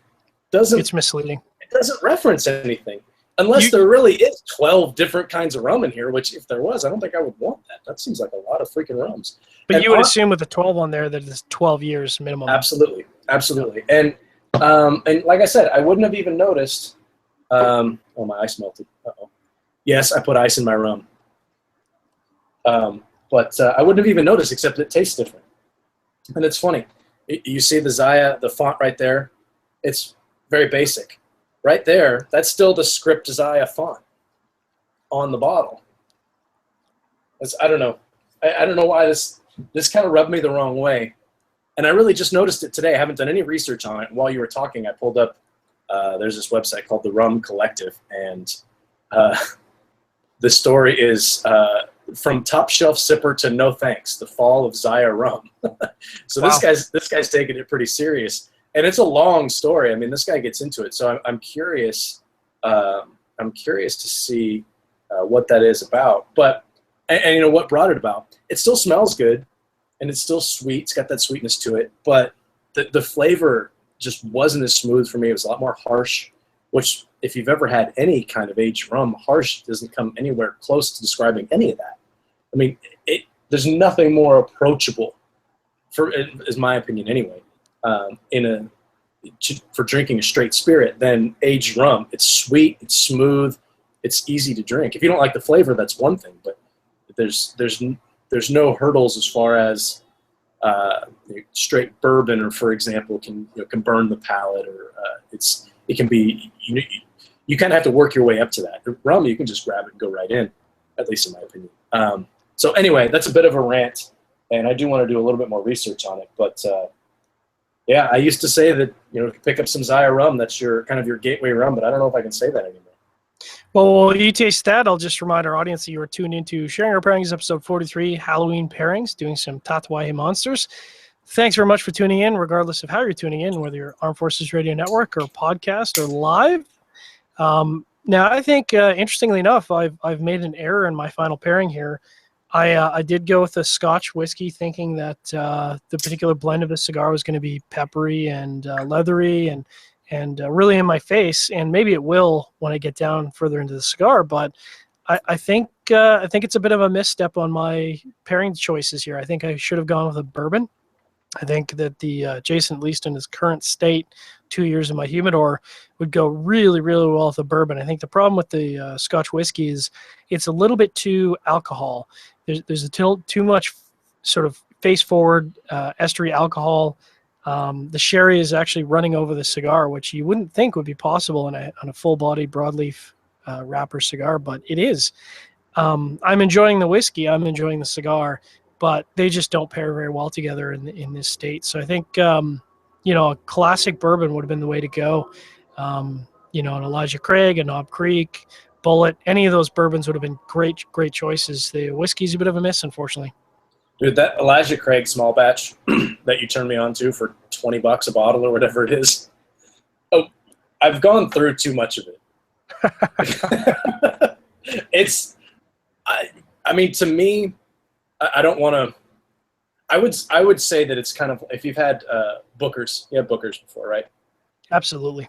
doesn't... It's misleading. It doesn't reference anything. Unless there really is 12 different kinds of rum in here, which if there was, I don't think I would want that. That seems like a lot of freaking rums. But you would assume with the 12 on there that it's 12 years minimum. Absolutely. Absolutely. And like I said, I wouldn't have even noticed... oh, my ice melted. Uh-oh. Yes, I put ice in my rum. But I wouldn't have even noticed, except it tastes different. And it's funny. You see the Zaya, the font right there? It's very basic. Right there, that's still the script Zaya font on the bottle. I don't know. I don't know why this kind of rubbed me the wrong way. And I really just noticed it today. I haven't done any research on it. While you were talking, I pulled up, there's this website called the Rum Collective, and the story is from top shelf sipper to no thanks, the fall of Zaya rum. So Wow. this guy's taking it pretty serious, and it's a long story. I mean, this guy gets into it, so I'm curious. I'm curious to see what that is about. But and you know what brought it about? It still smells good, and it's still sweet. It's got that sweetness to it, but the flavor just wasn't as smooth for me. It was a lot more harsh, which if you've ever had any kind of aged rum, harsh doesn't come anywhere close to describing any of that. I mean, there's nothing more approachable, is my opinion anyway, for drinking a straight spirit than aged rum. It's sweet, it's smooth, it's easy to drink. If you don't like the flavor, that's one thing, but there's no hurdles as far as straight bourbon, or for example, can burn the palate, or it can be, you kind of have to work your way up to that. The rum, you can just grab it and go right in, at least in my opinion. So anyway, that's a bit of a rant, and I do want to do a little bit more research on it. But yeah, I used to say that pick up some Zaya rum, that's your gateway rum, but I don't know if I can say that anymore. Well, while you taste that, I'll just remind our audience that you are tuned into Sharing Our Pairings, episode 43, Halloween Pairings, doing some Tatuaje Monsters. Thanks very much for tuning in, regardless of how you're tuning in, whether you're Armed Forces Radio Network or podcast or live. Now, I think, interestingly enough, I've made an error in my final pairing here. I did go with a Scotch whiskey, thinking that the particular blend of the cigar was going to be peppery and leathery and really in my face, and maybe it will when I get down further into the cigar. But I think it's a bit of a misstep on my pairing choices here. I think I should have gone with a bourbon. I think that the Jason, at least in his current state, 2 years in my humidor, would go really, really well with a bourbon. I think the problem with the Scotch whiskey is it's a little bit too alcohol. There's too much sort of face-forward estery alcohol. The sherry is actually running over the cigar, which you wouldn't think would be possible on a full-body broadleaf wrapper cigar, but it is. I'm enjoying the whiskey. I'm enjoying the cigar, but they just don't pair very well together in this state. So I think, a classic bourbon would have been the way to go. An Elijah Craig, a Knob Creek, Bullet, any of those bourbons would have been great choices. The whiskey's a bit of a miss, unfortunately. Dude, that Elijah Craig small batch that you turned me on to for $20 a bottle or whatever it is. Oh, I've gone through too much of it. I mean, to me, I don't want to. I would say that it's kind of, if you've had Booker's, you had Booker's before, right? Absolutely.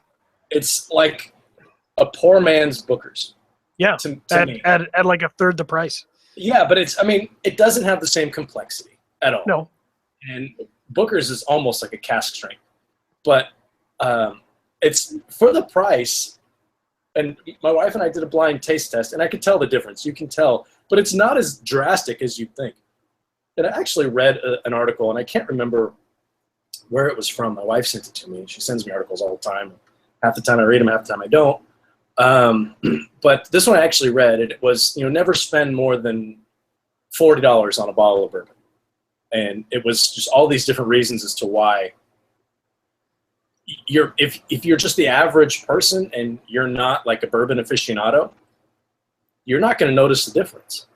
It's like a poor man's Booker's. Yeah, to me. At like a third the price. Yeah, but it doesn't have the same complexity at all. No. And Booker's is almost like a cask strength. But it's for the price. And my wife and I did a blind taste test, and I could tell the difference. You can tell. But it's not as drastic as you'd think. And I actually read an article, and I can't remember where it was from. My wife sent it to me. She sends me articles all the time. Half the time I read them, half the time I don't. But this one I actually read. It was, never spend more than $40 on a bottle of bourbon. And it was just all these different reasons as to why if you're just the average person and you're not like a bourbon aficionado, you're not going to notice the difference.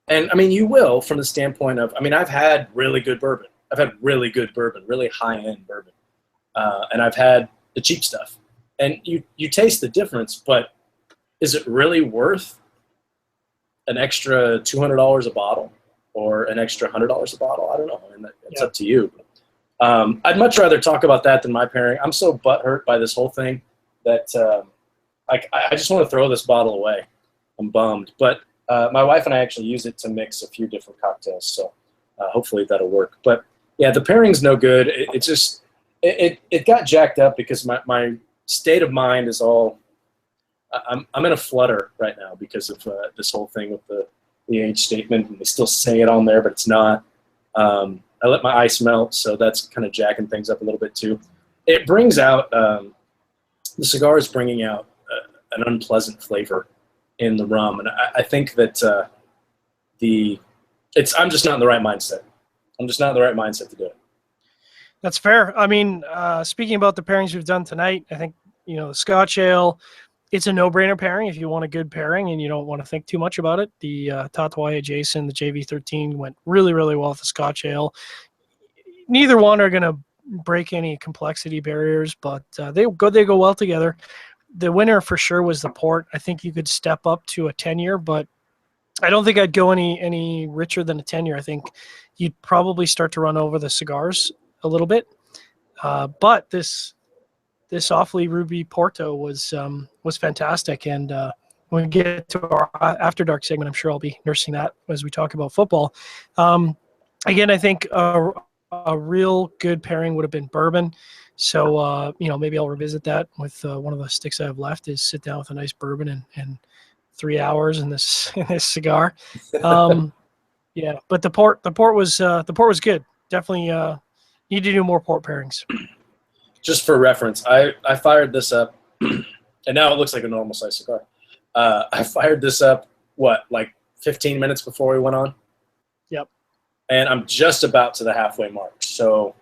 And I mean, you will, from the standpoint of, I've had really good bourbon. I've had really good bourbon, really high-end bourbon. And I've had the cheap stuff. And you taste the difference, but is it really worth an extra $200 a bottle or an extra $100 a bottle? I don't know. It's up to you. I'd much rather talk about that than my pairing. I'm so butthurt by this whole thing that I just want to throw this bottle away. I'm bummed. But my wife and I actually use it to mix a few different cocktails, so hopefully that'll work. But yeah, the pairing's no good. It got jacked up because my state of mind is all. I'm in a flutter right now because of this whole thing with the age statement, and they still say it on there, but it's not. I let my ice melt, so that's kind of jacking things up a little bit too. It brings out the cigar is bringing out an unpleasant flavor in the rum, and I think that I'm just not in the right mindset. I'm just not in the right mindset to do it. That's fair. Speaking about the pairings we've done tonight, I think the Scotch ale, it's a no-brainer pairing if you want a good pairing and you don't want to think too much about it. The Tatuaje Jason, the JV13 went really, really well with the Scotch Ale. Neither one are going to break any complexity barriers, but they go well together. The winner for sure was the port. I think you could step up to a 10-year, but I don't think I'd go any richer than a 10-year. I think you'd probably start to run over the cigars a little bit. But this Awfully Ruby Porto was fantastic. And when we get to our After Dark segment, I'm sure I'll be nursing that as we talk about football. Again, I think a real good pairing would have been bourbon. So, maybe I'll revisit that with one of the sticks I have left is sit down with a nice bourbon and 3 hours in this cigar. Yeah, but the port was good. Definitely need to do more port pairings. Just for reference, I fired this up, and now it looks like a normal size cigar. I fired this up, like 15 minutes before we went on? Yep. And I'm just about to the halfway mark. So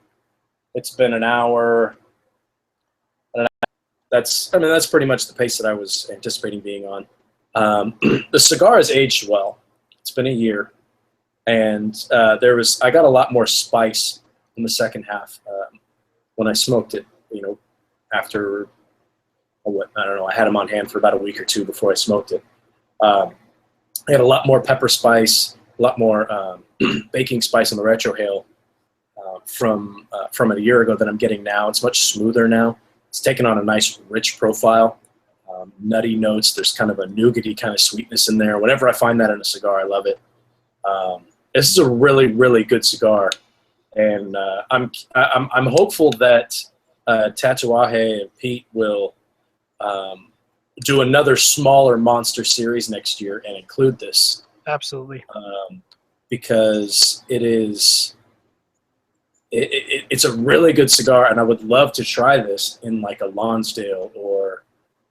it's been an hour. That's pretty much the pace that I was anticipating being on. The cigar has aged well. It's been a year. And I got a lot more spice in the second half when I smoked it, after, I don't know, I had them on hand for about a week or two before I smoked it. I had a lot more pepper spice, a lot more baking spice on the retrohale from a year ago than I'm getting now. It's much smoother now. It's taken on a nice rich profile, nutty notes. There's kind of a nougaty kind of sweetness in there. Whenever I find that in a cigar, I love it. This is a really, really good cigar, and I'm hopeful that Tatuaje and Pete will do another smaller monster series next year and include this. Absolutely. Because it's a really good cigar, and I would love to try this in like a Lonsdale or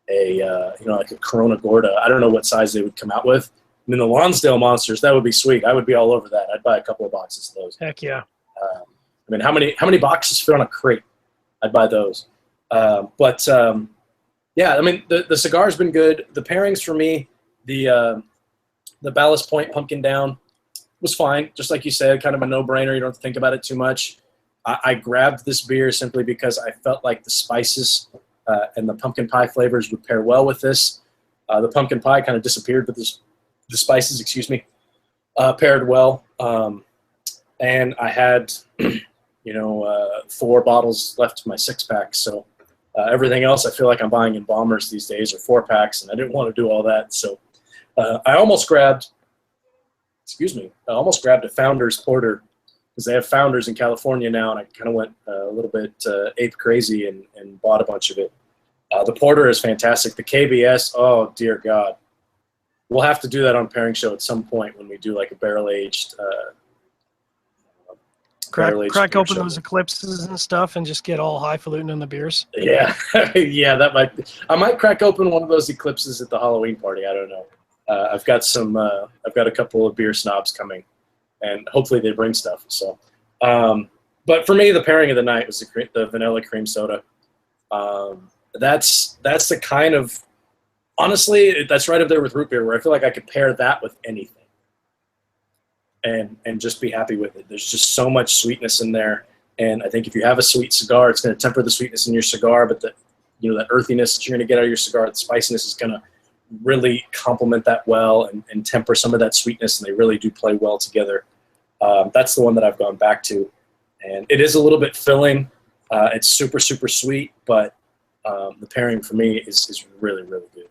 like a Corona Gorda. I don't know what size they would come out with. I mean, the Lonsdale monsters, that would be sweet. I would be all over that. I'd buy a couple of boxes of those. Heck yeah. How many boxes fit on a crate? I'd buy those. Yeah, the cigar's been good. The pairings for me, the Ballast Point Pumpkin Down was fine. Just like you said, kind of a no-brainer. You don't have to think about it too much. I grabbed this beer simply because I felt like the spices and the pumpkin pie flavors would pair well with this. The pumpkin pie kind of disappeared, but the spices, paired well. And I had, 4 bottles left to my 6-pack. So everything else I feel like I'm buying in bombers these days or 4-packs, and I didn't want to do all that. So I almost grabbed a Founders Porter because they have Founders in California now, and I kind of went a little bit ape crazy and bought a bunch of it. The Porter is fantastic. The KBS, oh, dear God. We'll have to do that on Pairing Show at some point when we do like a barrel-aged crack open those Eclipses and stuff and just get all highfalutin in the beers. Yeah. Yeah, I might crack open one of those Eclipses at the Halloween party. I don't know. I've got a couple of beer snobs coming, and hopefully they bring stuff. So, but for me, the pairing of the night was the vanilla cream soda. That's the kind of, honestly, that's right up there with root beer, where I feel like I could pair that with anything and just be happy with it. There's just so much sweetness in there, and I think if you have a sweet cigar, it's going to temper the sweetness in your cigar, but that earthiness that you're going to get out of your cigar, the spiciness is going to really complement that well and temper some of that sweetness, and they really do play well together. That's the one that I've gone back to, and it is a little bit filling. It's super, super sweet, but the pairing for me is really, really good.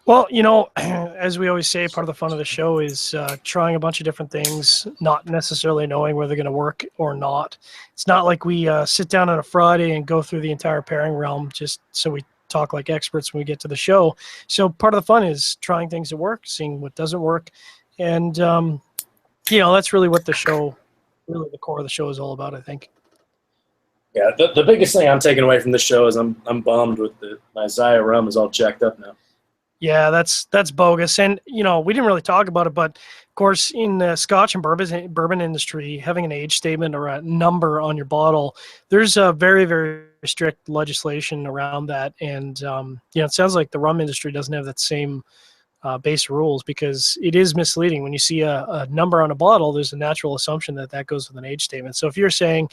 Well, as we always say, part of the fun of the show is trying a bunch of different things, not necessarily knowing whether they're going to work or not. It's not like we sit down on a Friday and go through the entire pairing realm just so we talk like experts when we get to the show. So part of the fun is trying things that work, seeing what doesn't work. And, that's really what the core of the show is all about, I think. Yeah, the biggest thing I'm taking away from the show is I'm bummed with my Zaya rum is all jacked up now. Yeah, that's bogus. And we didn't really talk about it, but of course, in the Scotch and bourbon industry, having an age statement or a number on your bottle, there's a very, very strict legislation around that. And it sounds like the rum industry doesn't have that same base rules, because it is misleading. When you see a number on a bottle, there's a natural assumption that that goes with an age statement. So if you're saying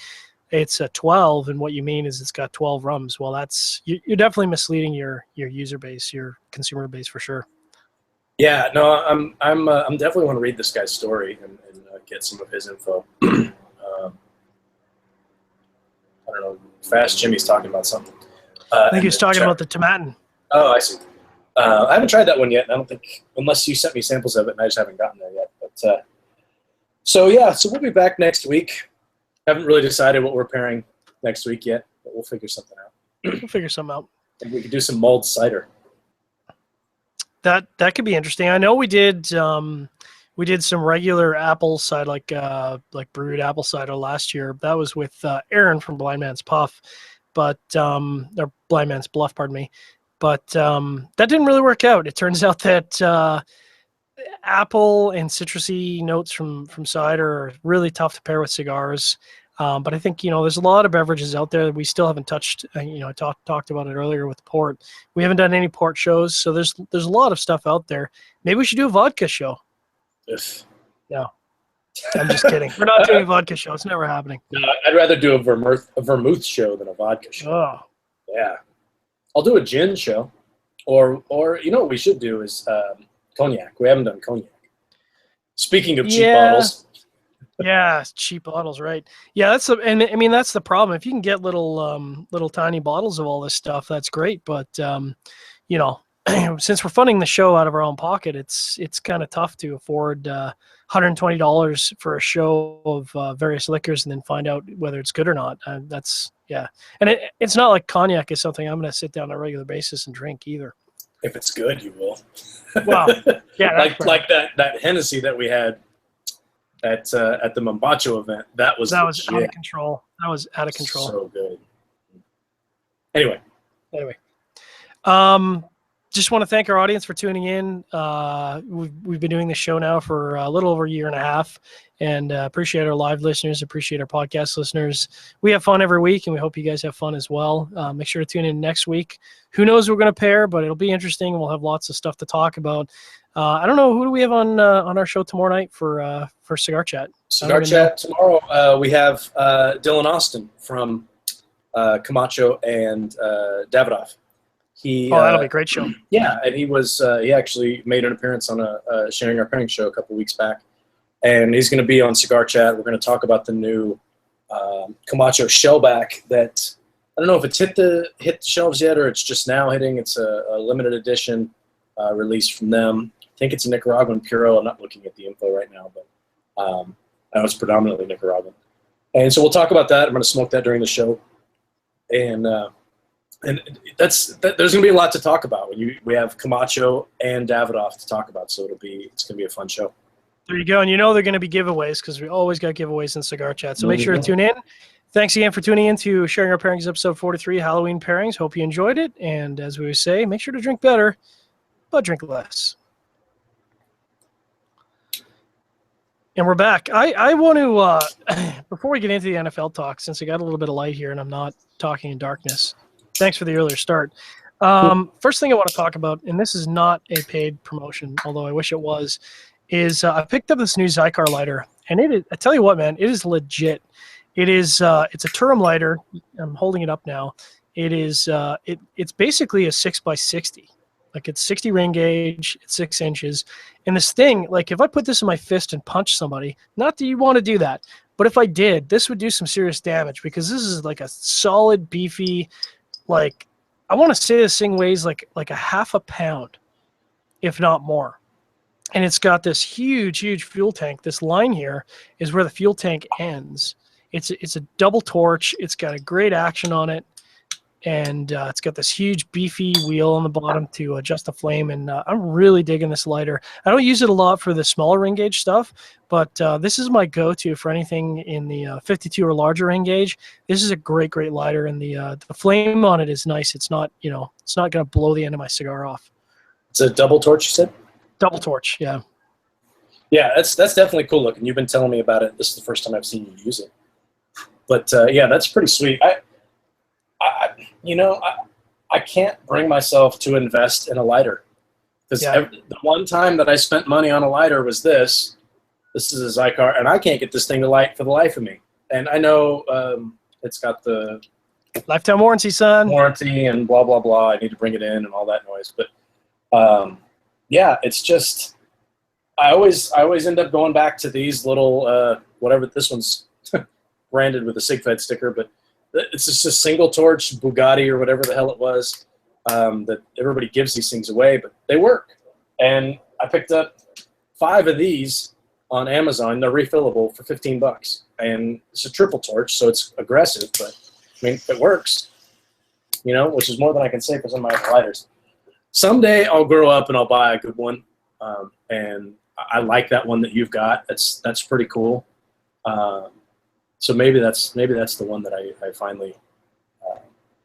it's a 12 and what you mean is it's got 12 rums, well, you're definitely misleading your user base, your consumer base, for sure. Yeah, no, I'm definitely want to read this guy's story and get some of his info. I don't know. Fast Jimmy's talking about something. I think he was talking about the tomatin. Oh, I see. I haven't tried that one yet. I don't think, unless you sent me samples of it, and I just haven't gotten there yet. But so we'll be back next week. Haven't really decided what we're pairing next week yet, but we'll figure something out. We'll figure something out. And we could do some mulled cider. That could be interesting. I know we did some regular apple cider, like brewed apple cider last year. That was with Aaron from Blind Man's Puff, or Blind Man's Bluff, pardon me. But that didn't really work out. It turns out that apple and citrusy notes from cider are really tough to pair with cigars. But I think, there's a lot of beverages out there that we still haven't touched. I talked about it earlier with port. We haven't done any port shows, so there's a lot of stuff out there. Maybe we should do a vodka show. Yes. No, I'm just kidding. We're not doing a vodka show. It's never happening. No, I'd rather do a vermouth show than a vodka show. Oh. Yeah. I'll do a gin show. Or what we should do is cognac. We haven't done cognac. Speaking of cheap bottles. Yeah, cheap bottles, right? Yeah, that's the problem. If you can get little tiny bottles of all this stuff, that's great. But since we're funding the show out of our own pocket, it's kind of tough to afford $120 for a show of various liquors and then find out whether it's good or not. And it's not like cognac is something I'm going to sit down on a regular basis and drink either. If it's good, you will. Well, yeah, like that Hennessy that we had at the Mombacho event. That was out of control. That was out of control. So good. Anyway. Just want to thank our audience for tuning in. We've been doing this show now for a little over a year and a half, and appreciate our live listeners, appreciate our podcast listeners. We have fun every week, and we hope you guys have fun as well. Make sure to tune in next week. Who knows what we're going to pair, but it'll be interesting. We'll have lots of stuff to talk about. I don't know, who do we have on our show tomorrow night for Cigar Chat? Cigar Chat tomorrow. We have Dylan Austin from Camacho and Davidoff. That'll be a great show. Yeah, and he actually made an appearance on a Sharing Our Pairing show a couple weeks back, and he's going to be on Cigar Chat. We're going to talk about the new Camacho shellback that I don't know if it's hit the shelves yet or it's just now hitting. It's a limited edition release from them. I think it's a Nicaraguan Puro. I'm not looking at the info right now, but I know it's predominantly Nicaraguan. And so we'll talk about that. I'm going to smoke that during the show, and there's going to be a lot to talk about when we have Camacho and Davidoff to talk about. So it's going to be a fun show. There you go. And they're going to be giveaways because we always got giveaways in Cigar Chat. So make sure to tune in. Thanks again for tuning in to Sharing Our Pairings episode 43, Halloween Pairings. Hope you enjoyed it. And as we always say, make sure to drink better, but drink less. And we're back. I want to, before we get into the NFL talk, since I got a little bit of light here and I'm not talking in darkness, thanks for the earlier start. First thing I want to talk about, and this is not a paid promotion, although I wish it was, is I picked up this new Zycar lighter, and it is, I tell you what, man, it is legit. It is it's a Turum lighter. I'm holding it up now. It is it's basically a 6x60. Like it's 60 ring gauge, it's 6 inches. And this thing, like if I put this in my fist and punch somebody, not that you want to do that, but if I did, this would do some serious damage because this is like a solid, beefy, like I want to say this thing weighs like a half a pound, if not more. And it's got this huge fuel tank. This line here is where the fuel tank ends. It's a double torch. It's got a great action on it. And it's got this huge beefy wheel on the bottom to adjust the flame. And I'm really digging this lighter. I don't use it a lot for the smaller ring gauge stuff, but this is my go-to for anything in the 52 or larger ring gauge. This is a great lighter, and the flame on it is nice. It's not, it's not going to blow the end of my cigar off. It's a double torch, you said? Double torch, yeah. Yeah, that's definitely cool looking. You've been telling me about it. This is the first time I've seen you use it. But yeah, that's pretty sweet. I can't bring myself to invest in a lighter, because the one time that I spent money on a lighter was this. This is a Cigar, and I can't get this thing to light for the life of me. And I know it's got the lifetime warranty, son. Warranty and blah blah blah. I need to bring it in and all that noise. But yeah, it's just I always end up going back to these little whatever this one's branded with a SigFed sticker, but it's just a single torch Bugatti or whatever the hell it was that everybody gives these things away, but they work. And I picked up 5 of these on Amazon. They're refillable for $15, and it's a triple torch, so it's aggressive, but I mean, it works, which is more than I can say for some of my other lighters. Someday I'll grow up and I'll buy a good one, and I like that one that you've got. That's pretty cool. So maybe that's the one that I finally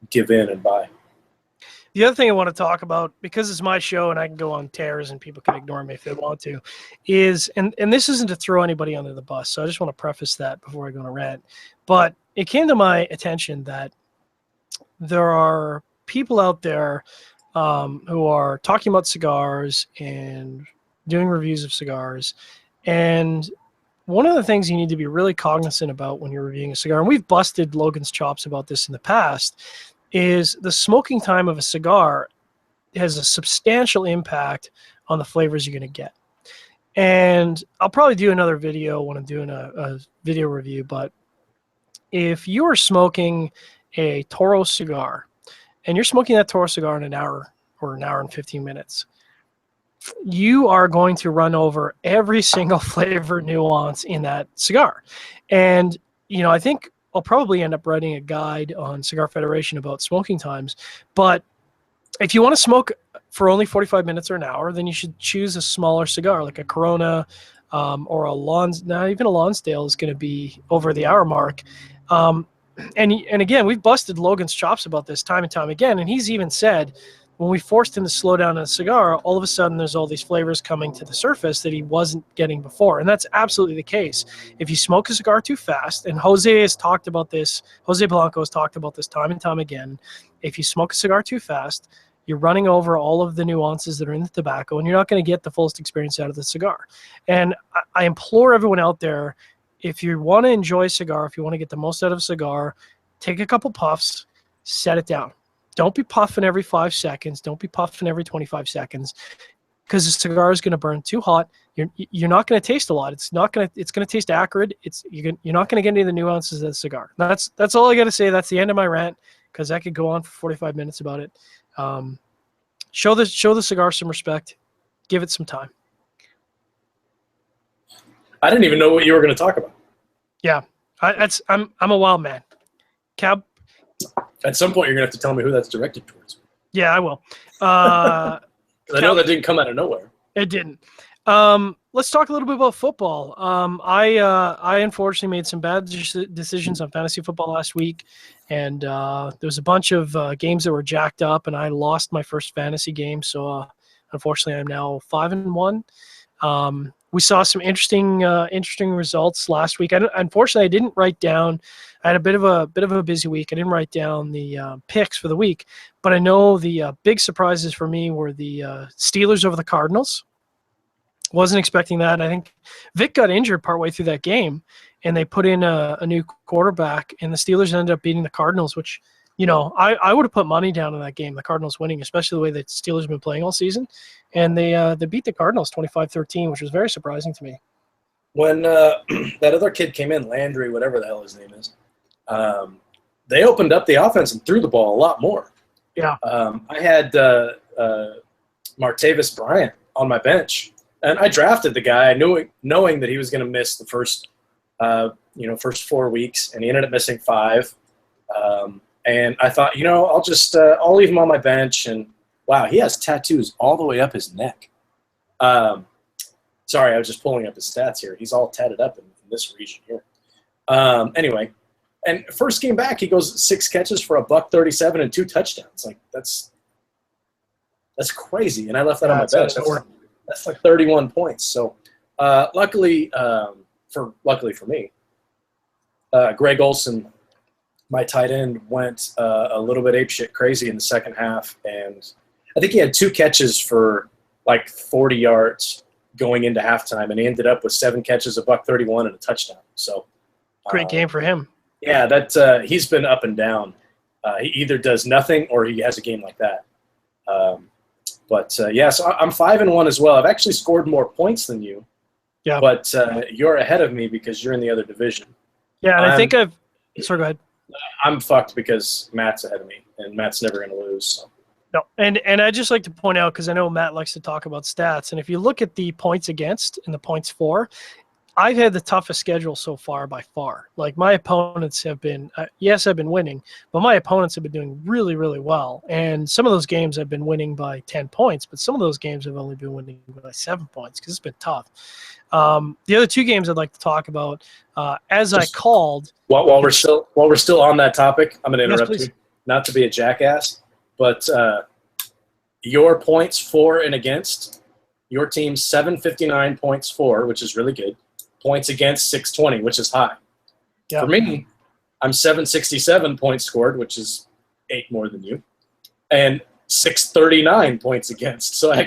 give in and buy. The other thing I want to talk about, because it's my show and I can go on tears and people can ignore me if they want to, is, and this isn't to throw anybody under the bus, so I just want to preface that before I go on a rant, but it came to my attention that there are people out there who are talking about cigars and doing reviews of cigars, and one of the things you need to be really cognizant about when you're reviewing a cigar, and we've busted Logan's chops about this in the past, is the smoking time of a cigar has a substantial impact on the flavors you're going to get. And I'll probably do another video when I'm doing a video review, but if you are smoking a Toro cigar and you're smoking that Toro cigar in an hour or an hour and 15 minutes, you are going to run over every single flavor nuance in that cigar. And, I think I'll probably end up writing a guide on Cigar Federation about smoking times. But if you want to smoke for only 45 minutes or an hour, then you should choose a smaller cigar, like a Corona or a not even a Lonsdale is going to be over the hour mark. And again, we've busted Logan's chops about this time and time again. And he's even said, when we forced him to slow down a cigar, all of a sudden there's all these flavors coming to the surface that he wasn't getting before. And that's absolutely the case. If you smoke a cigar too fast, and Jose has talked about this, Jose Blanco has talked about this time and time again, if you smoke a cigar too fast, you're running over all of the nuances that are in the tobacco, and you're not going to get the fullest experience out of the cigar. And I implore everyone out there, if you want to enjoy a cigar, if you want to get the most out of a cigar, take a couple puffs, set it down. Don't be puffing every 5 seconds. Don't be puffing every 25 seconds, because the cigar is going to burn too hot. You're not going to taste a lot. It's going to taste acrid. You're not going to get any of the nuances of the cigar. That's all I got to say. That's the end of my rant, because I could go on for 45 minutes about it. Show the cigar some respect. Give it some time. I didn't even know what you were going to talk about. Yeah, I'm a wild man. Cab. At some point, you're going to have to tell me who that's directed towards. Yeah, I will. I know that didn't come out of nowhere. It didn't. Let's talk a little bit about football. I unfortunately made some bad decisions on fantasy football last week, and there was a bunch of games that were jacked up, and I lost my first fantasy game. So unfortunately, I'm now 5-1. We saw some interesting results last week. Unfortunately, I didn't write down. I had a bit of a busy week. I didn't write down the picks for the week, but I know the big surprises for me were the Steelers over the Cardinals. Wasn't expecting that. I think Vic got injured partway through that game, and they put in a new quarterback, and the Steelers ended up beating the Cardinals, which, I would have put money down on that game, the Cardinals winning, especially the way the Steelers have been playing all season. And they beat the Cardinals 25-13, which was very surprising to me. When that other kid came in, Landry, whatever the hell his name is, they opened up the offense and threw the ball a lot more. Yeah. I had Martavis Bryant on my bench, and I drafted the guy knowing that he was going to miss the first 4 weeks, and he ended up missing 5. And I thought, I'll leave him on my bench. And wow, he has tattoos all the way up his neck. Sorry, I was just pulling up his stats here. He's all tatted up in this region here. Anyway, and first game back, he goes 6 catches for $137 and 2 touchdowns. Like, that's That's crazy, and I left that on my That's out bench. of nowhere. That's like 31 points. So, luckily for me, Greg Olson, my tight end, went a little bit apeshit crazy in the second half, and I think he had 2 catches for like 40 yards going into halftime, and he ended up with 7 catches, $131, and a touchdown. So, Great game for him. Yeah, that he's been up and down. He either does nothing or he has a game like that. Yeah, so I'm 5-1 as well. I've actually scored more points than you. Yeah. But you're ahead of me because you're in the other division. Yeah, and I think sorry, go ahead. I'm fucked because Matt's ahead of me, and Matt's never going to lose. So. No, and I'd just like to point out, because I know Matt likes to talk about stats, and if you look at the points against and the points for, I've had the toughest schedule so far by far. Like, my opponents have been, yes, I've been winning, but my opponents have been doing really, really well. And some of those games I've been winning by 10 points, but some of those games I've only been winning by 7 points because it's been tough. The other 2 games I'd like to talk about, I called. While we're still on that topic, I'm going to interrupt you. Not to be a jackass, but your points for and against, your team's 759 points for, which is really good. Points against 620, which is high. Yeah. For me, I'm 767 points scored, which is 8 more than you, and 639 points against. So I've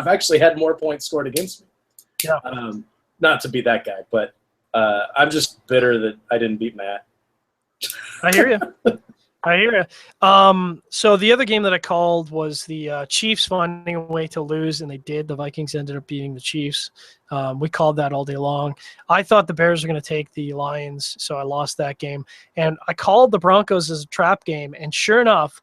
actually had more points scored against me. Yeah. Not to be that guy, but I'm just bitter that I didn't beat Matt. I hear you. I hear you. So the other game that I called was the Chiefs finding a way to lose, and they did. The Vikings ended up beating the Chiefs. We called that all day long. I thought the Bears were going to take the Lions, so I lost that game. And I called the Broncos as a trap game, and sure enough,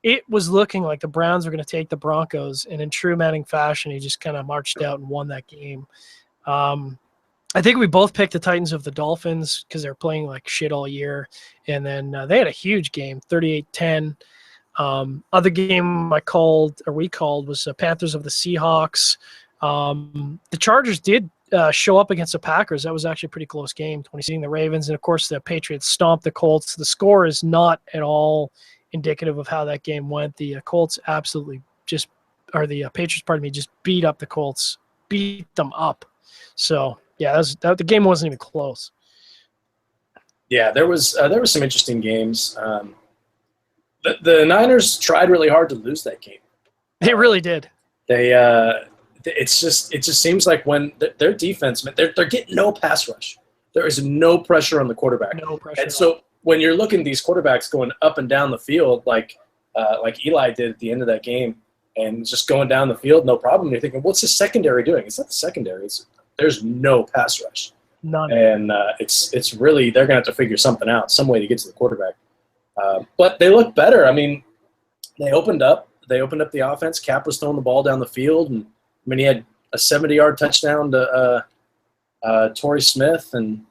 it was looking like the Browns were going to take the Broncos, and in true Manning fashion, he just kind of marched out and won that game. I think we both picked the Titans of the Dolphins because they're playing like shit all year. And then they had a huge game, 38-10. Other game we called was Panthers of the Seahawks. The Chargers did show up against the Packers. That was actually a pretty close game, 20-16 the Ravens. And, of course, the Patriots stomped the Colts. The score is not at all indicative of how that game went. The Patriots, just beat up the Colts, beat them up. So, yeah, the game wasn't even close. Yeah, there was some interesting games. The Niners tried really hard to lose that game. They really did. It just seems like when their defense, they're getting no pass rush. There is no pressure on the quarterback. No pressure. And so when you're looking at these quarterbacks going up and down the field, like Eli did at the end of that game, and just going down the field, no problem. You're thinking, what's the secondary doing? It's not the secondary. There's no pass rush. None. And it's really, they're going to have to figure something out, some way to get to the quarterback. But they look better. I mean, they opened up the offense. Cap was throwing the ball down the field, and I mean, he had a 70-yard touchdown to Torrey Smith, and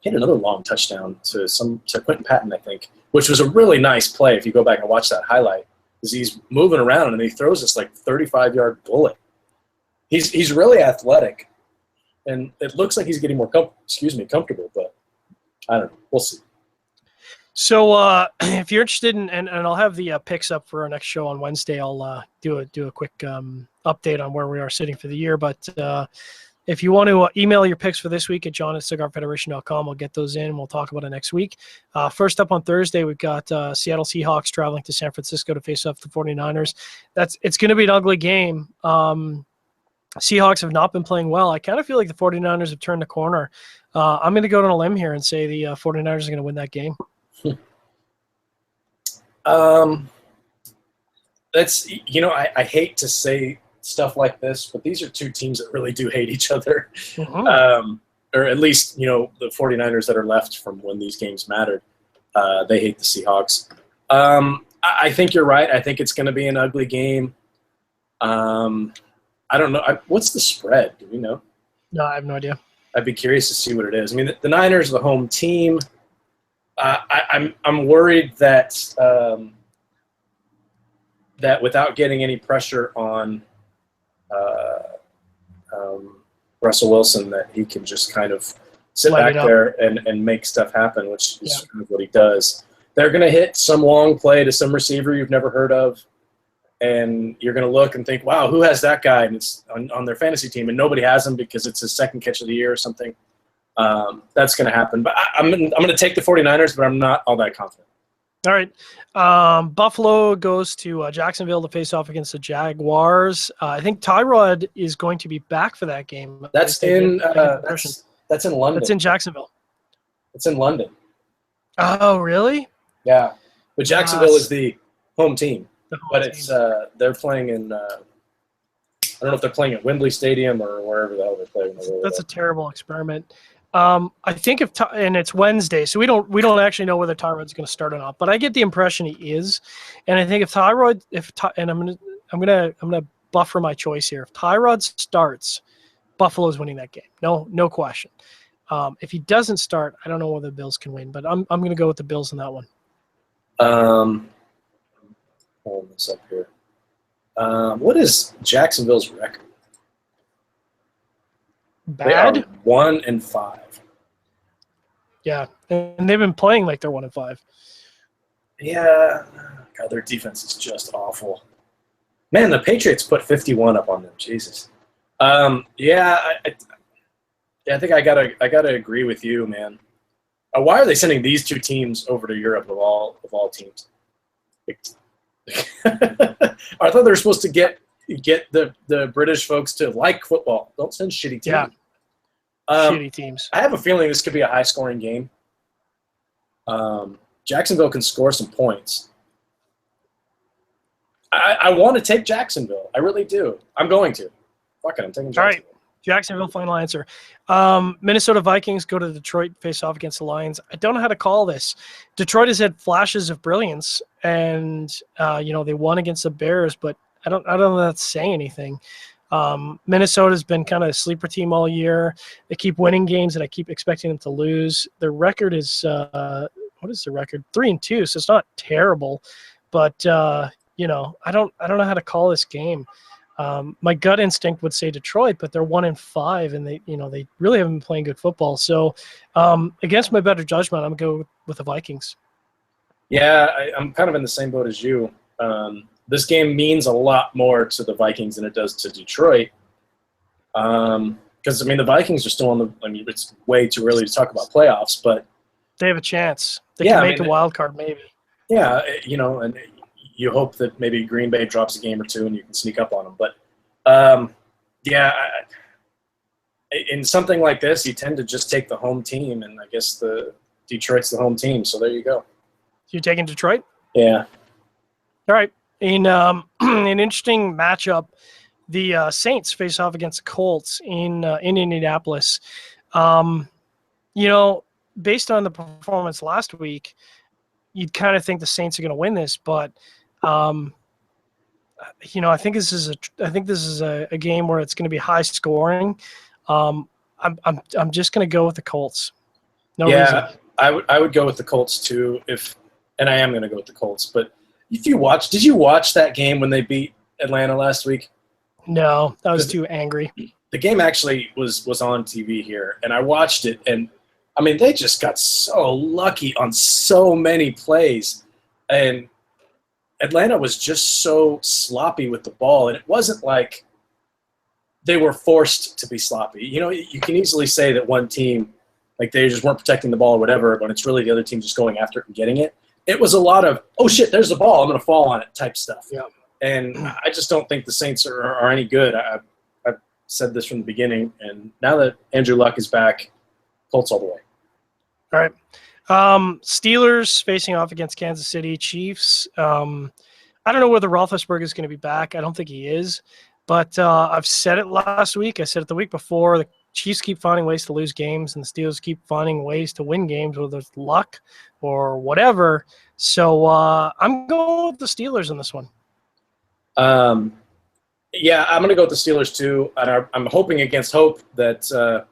he had another long touchdown to Quentin Patton, I think, which was a really nice play. If you go back and watch that highlight, because he's moving around and he throws this like 35-yard bullet. He's really athletic, and it looks like he's getting more comfortable, but I don't know. We'll see. So if you're interested in, and I'll have the picks up for our next show on Wednesday, I'll do a quick update on where we are sitting for the year. But if you want to email your picks for this week at john@cigarfederation.com, I'll get those in. We'll talk about it next week. First up on Thursday, we've got Seattle Seahawks traveling to San Francisco to face off the 49ers. It's going to be an ugly game. Seahawks have not been playing well. I kind of feel like the 49ers have turned the corner. I'm going to go on a limb here and say the 49ers are going to win that game. I hate to say stuff like this, but these are two teams that really do hate each other. Mm-hmm. Or at least, the 49ers that are left from when these games mattered, they hate the Seahawks. I think you're right. I think it's going to be an ugly game. I don't know. What's the spread? Do we know? No, I have no idea. I'd be curious to see what it is. I mean, the Niners are the home team. I'm worried that that without getting any pressure on Russell Wilson, that he can just kind of sit back there and make stuff happen, which is kind of what he does. They're going to hit some long play to some receiver you've never heard of. and you're going to look and think, wow, who has that guy? And it's on their fantasy team, and nobody has him because it's his second catch of the year or something. That's going to happen. But I'm going to take the 49ers, but I'm not all that confident. All right. Buffalo goes to Jacksonville to face off against the Jaguars. I think Tyrod is going to be back for that game. That's in London. That's in Jacksonville. It's in London. Oh, really? Yeah. But Jacksonville is the home team. It's they're playing in I don't know if they're playing at Wembley Stadium or wherever the hell they're playing. That's a terrible experiment. I think and it's Wednesday, so we don't actually know whether Tyrod's going to start or not. But I get the impression he is, and I think and I'm gonna buffer my choice here. If Tyrod starts, Buffalo's winning that game. No question. If he doesn't start, I don't know whether the Bills can win, but I'm going to go with the Bills in that one. Pulling this up here. What is Jacksonville's record? Bad. They are 1-5. Yeah, and they've been playing like they're 1-5. Yeah, God, their defense is just awful. Man, the Patriots put 51 up on them. Jesus. I think I gotta agree with you, man. Why are they sending these two teams over to Europe of all teams? I thought they were supposed to get the British folks to like football. Don't send shitty teams. Yeah. Shitty teams. I have a feeling this could be a high-scoring game. Jacksonville can score some points. I want to take Jacksonville. I really do. I'm going to. Fuck it, I'm taking Jacksonville. All right. Jacksonville, final answer. Minnesota Vikings go to Detroit, face off against the Lions. I don't know how to call this. Detroit has had flashes of brilliance, and they won against the Bears, but I don't know if that's saying anything. Minnesota's been kind of a sleeper team all year. They keep winning games, and I keep expecting them to lose. Their record is what is the record? 3-2, so it's not terrible, but I don't know how to call this game. My gut instinct would say Detroit, but they're 1-5, and they really haven't been playing good football. So, against my better judgment, I'm going to go with the Vikings. Yeah, I'm kind of in the same boat as you. This game means a lot more to the Vikings than it does to Detroit. Because the Vikings are still on the. It's way too early to talk about playoffs, but they have a chance. They can make a wild card, maybe. Yeah, and you hope that maybe Green Bay drops a game or two and you can sneak up on them. But, in something like this, you tend to just take the home team, and I guess Detroit's the home team. So there you go. You taking Detroit? Yeah. All right. In an interesting matchup, the Saints face off against the Colts in Indianapolis. Based on the performance last week, you'd kind of think the Saints are going to win this, but I think this is a game where it's going to be high scoring. I'm just going to go with the Colts. No reason. I would go with the Colts too, and I am going to go with the Colts. But did you watch that game when they beat Atlanta last week? No, I was too angry. The game actually was on TV here, and I watched it, and they just got so lucky on so many plays, and Atlanta was just so sloppy with the ball, and it wasn't like they were forced to be sloppy. You can easily say that one team, like they just weren't protecting the ball or whatever, but it's really the other team just going after it and getting it. It was a lot of, oh shit, there's the ball, I'm going to fall on it type stuff. Yeah. And I just don't think the Saints are any good. I've said this from the beginning, and now that Andrew Luck is back, Colts all the way. All right. Steelers facing off against Kansas City Chiefs. I don't know whether Roethlisberger is going to be back. I don't think he is. But I've said it last week. I said it the week before. The Chiefs keep finding ways to lose games, and the Steelers keep finding ways to win games, whether it's luck or whatever. So I'm going with the Steelers in this one. I'm going to go with the Steelers too. And I'm hoping against hope that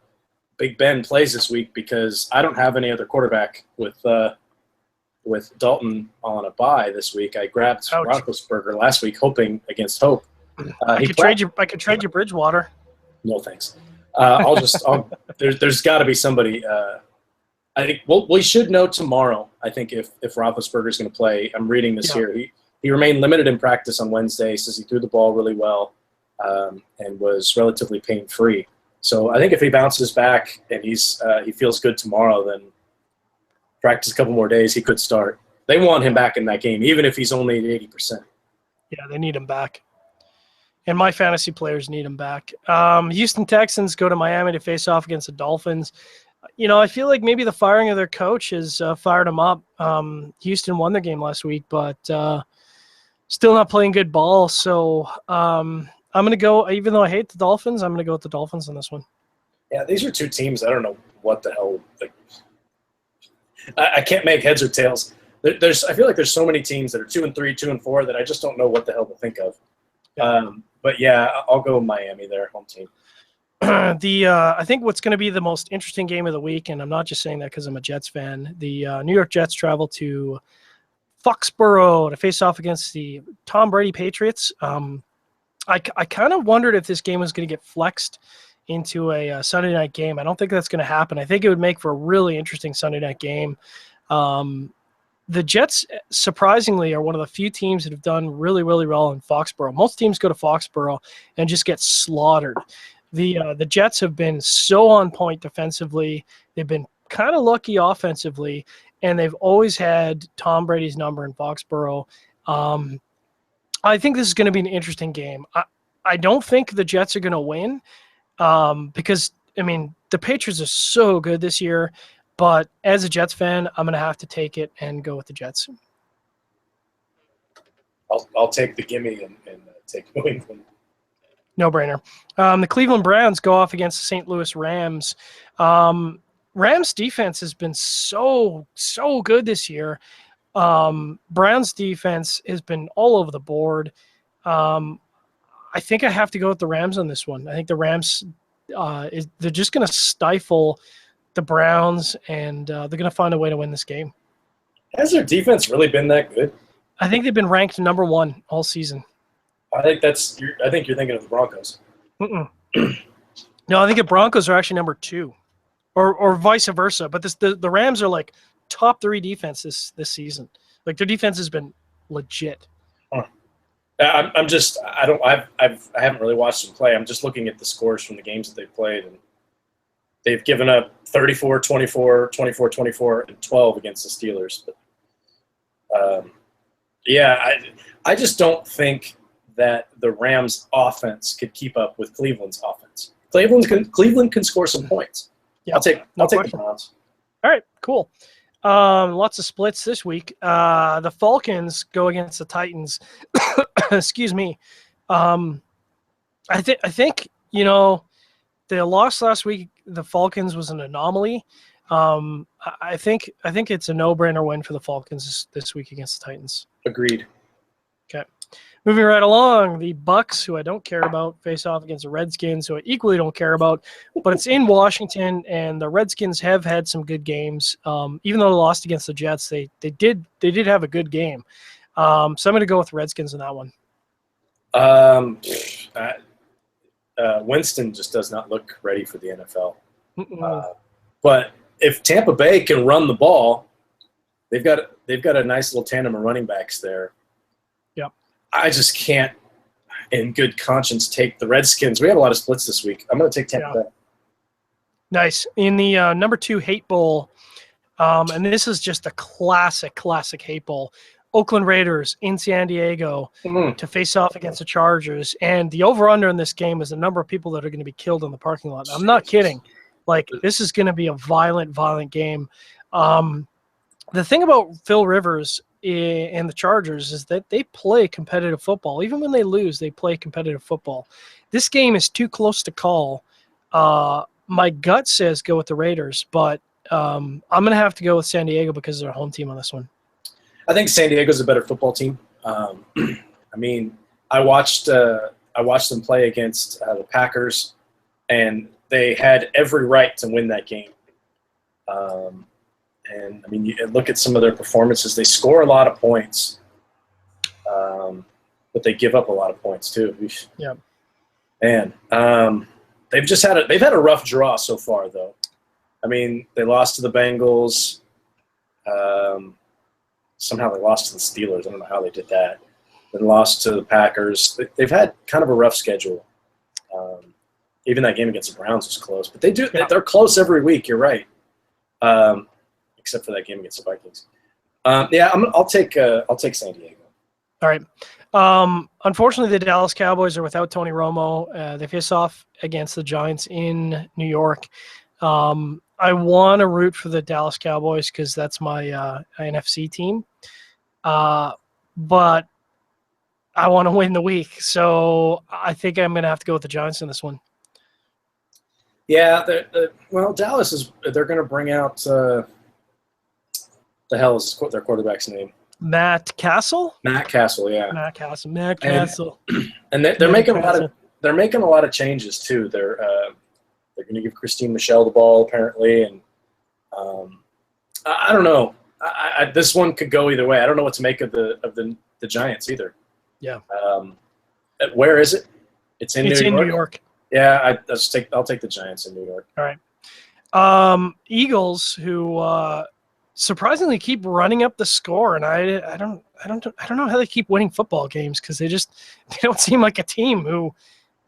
Big Ben plays this week, because I don't have any other quarterback with Dalton on a bye this week. I grabbed Roethlisberger last week, hoping against hope. I could trade you Bridgewater. No thanks. There's got to be somebody. I think we should know tomorrow. I think if Roethlisberger is going to play. I'm reading this here. He remained limited in practice on Wednesday. Says he threw the ball really well and was relatively pain-free. So I think if he bounces back and he feels good tomorrow, then practice a couple more days, he could start. They want him back in that game, even if he's only at 80%. Yeah, they need him back. And my fantasy players need him back. Houston Texans go to Miami to face off against the Dolphins. I feel like maybe the firing of their coach has fired them up. Houston won their game last week, but still not playing good ball. So I'm going to go, even though I hate the Dolphins, I'm going to go with the Dolphins on this one. Yeah, these are two teams. I don't know what the hell. I can't make heads or tails. I feel like there's so many teams that are 2-3, 2-4 that I just don't know what the hell to think of. But yeah, I'll go Miami there, home team. I think what's going to be the most interesting game of the week, and I'm not just saying that because I'm a Jets fan, the New York Jets travel to Foxborough to face off against the Tom Brady Patriots. I kind of wondered if this game was going to get flexed into a Sunday night game. I don't think that's going to happen. I think it would make for a really interesting Sunday night game. The Jets, surprisingly, are one of the few teams that have done really, really well in Foxborough. Most teams go to Foxborough and just get slaughtered. The Jets have been so on point defensively. They've been kind of lucky offensively, and they've always had Tom Brady's number in Foxborough. I think this is going to be an interesting game. I don't think the Jets are going to win because, the Patriots are so good this year. But as a Jets fan, I'm going to have to take it and go with the Jets. I'll take the gimme and take New England. No brainer. The Cleveland Browns go off against the St. Louis Rams. Rams defense has been so good this year. Browns defense has been all over the board. I think I have to go with the Rams on this one. I think the Rams they're just going to stifle the Browns, and they're going to find a way to win this game. Has their defense really been that good? I think they've been ranked number 1 all season. I think you're thinking of the Broncos. No, I think the Broncos are actually number 2, or vice versa. But the Rams are like top 3 defense this season. Like their defense has been legit. Huh. I haven't really watched them play. I'm just looking at the scores from the games that they've played, and they've given up 34, 24, 24, 24, and 12 against the Steelers. But I just don't think that the Rams' offense could keep up with Cleveland's offense. Cleveland can score some points. Yeah, I'll take the Browns. All right, cool. Lots of splits this week. The Falcons go against the Titans. Excuse me. I think the loss last week, the Falcons, was an anomaly. I think it's a no-brainer win for the Falcons this week against the Titans. Agreed. Okay. Moving right along, the Bucks, who I don't care about, face off against the Redskins, who I equally don't care about. But it's in Washington, and the Redskins have had some good games. Even though they lost against the Jets, they did have a good game. So I'm going to go with the Redskins in that one. Winston just does not look ready for the NFL. But if Tampa Bay can run the ball, they've got a nice little tandem of running backs there. Yep. I just can't, in good conscience, take the Redskins. We have a lot of splits this week. I'm going to take Tampa Bay. Nice. In the number 2 Hate Bowl, and this is just a classic Hate Bowl, Oakland Raiders in San Diego to face off against the Chargers. And the over-under in this game is the number of people that are going to be killed in the parking lot. I'm not kidding. Like, this is going to be a violent game. The thing about Phil Rivers and the Chargers is that they play competitive football. Even when they lose, they play competitive football. This game is too close to call. My gut says go with the Raiders, but I'm going to have to go with San Diego because they're a home team on this one. I think San Diego's a better football team. I watched them play against the Packers, and they had every right to win that game. You look at some of their performances. They score a lot of points, but they give up a lot of points too. Yeah. Man, they've had a rough draw so far, though. They lost to the Bengals. Somehow they lost to the Steelers. I don't know how they did that. then lost to the Packers. They've had kind of a rough schedule. Even that game against the Browns was close, but they're close every week. You're right, except for that game against the Vikings. I'll take San Diego. All right. Unfortunately, the Dallas Cowboys are without Tony Romo. They face off against the Giants in New York. I want to root for the Dallas Cowboys because that's my NFC team. But I want to win the week. So I think I'm going to have to go with the Giants in this one. Yeah. Dallas they're going to bring out the hell is their quarterback's name? Matt Castle? Matt Castle, yeah. Matt Castle. And they're making a lot of changes too. They're going to give Christine Michelle the ball apparently, and I don't know. This one could go either way. I don't know what to make of the Giants either. Yeah. Where is it? It's in New York. Yeah, I'll take the Giants in New York. All right. Eagles, who surprisingly keep running up the score, and I don't know how they keep winning football games because they don't seem like a team who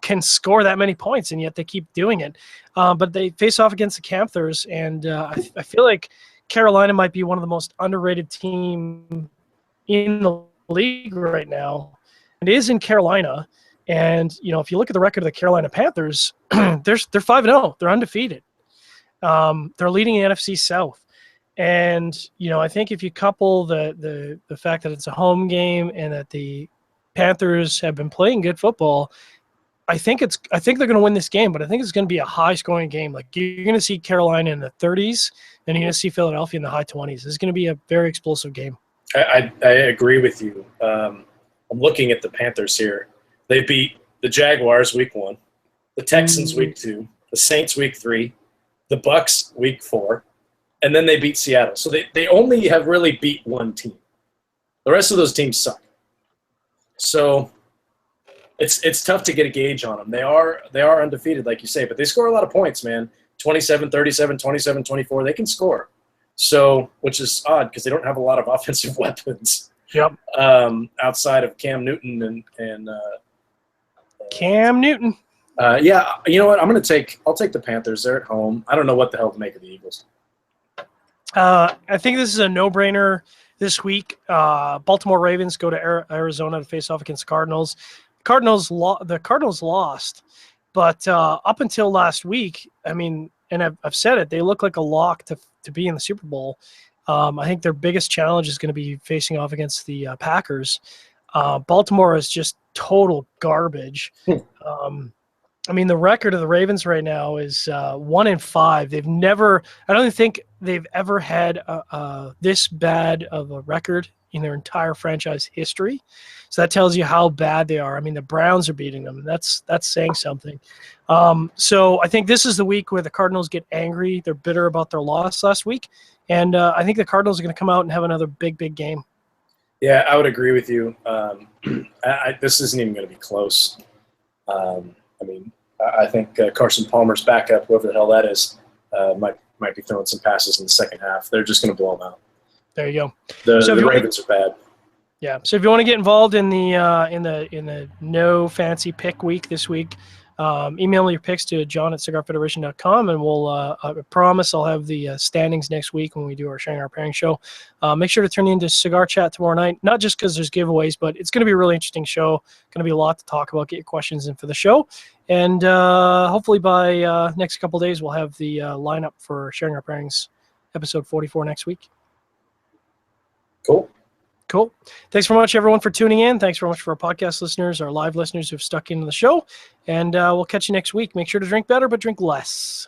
can score that many points, and yet they keep doing it. But they face off against the Panthers, and I feel like Carolina might be one of the most underrated team in the league right now. It is in Carolina, and if you look at the record of the Carolina Panthers, they're 5-0. They're undefeated. They're leading the NFC South. And, I think if you couple the fact that it's a home game and that the Panthers have been playing good football, I think they're going to win this game, but I think it's going to be a high-scoring game. Like, you're going to see Carolina in the 30s, and you're going to see Philadelphia in the high 20s. This is going to be a very explosive game. I agree with you. I'm looking at the Panthers here. They beat the Jaguars week 1, the Texans week 2, the Saints week 3, the Bucks week 4, and then they beat Seattle. So they only have really beat one team. The rest of those teams suck. So it's tough to get a gauge on them. They are undefeated, like you say, but they score a lot of points, man. 27, 37, 27, 24. They can score. So, which is odd because they don't have a lot of offensive weapons. Yep. Outside of Cam Newton and Cam Newton. Yeah, you know what? I'll take the Panthers. They're at home. I don't know what the hell to make of the Eagles. I think this is a no-brainer this week. Baltimore Ravens go to Arizona to face off against the Cardinals. The Cardinals lost, but up until last week, I mean, and I've said it, they look like a lock to be in the Super Bowl. I think their biggest challenge is going to be facing off against the Packers. Baltimore is just total garbage. I mean, the record of the Ravens right now is 1-5. I don't think they've ever had this bad of a record in their entire franchise history. So that tells you how bad they are. I mean, the Browns are beating them. That's saying something. So I think this is the week where the Cardinals get angry. They're bitter about their loss last week. And I think the Cardinals are going to come out and have another big, big game. Yeah, I would agree with you. This isn't even going to be close. I think Carson Palmer's backup, whoever the hell that is, might be throwing some passes in the second half. They're just going to blow them out. There you go. The Ravens are bad. Yeah. So if you want to get involved in the no fancy pick week this week, email me your picks to john@cigarfederation.com, and we'll I promise I'll have the standings next week when we do our Sharing Our Pairing show. Make sure to tune into Cigar Chat tomorrow night, not just because there's giveaways, but it's going to be a really interesting show. Going to be a lot to talk about. Get your questions in for the show, and hopefully by next couple days we'll have the lineup for Sharing Our Pairings episode 44 next week. Cool. Thanks very much, everyone, for tuning in. Thanks very much for our podcast listeners, our live listeners who've stuck into the show. And we'll catch you next week. Make sure to drink better, but drink less.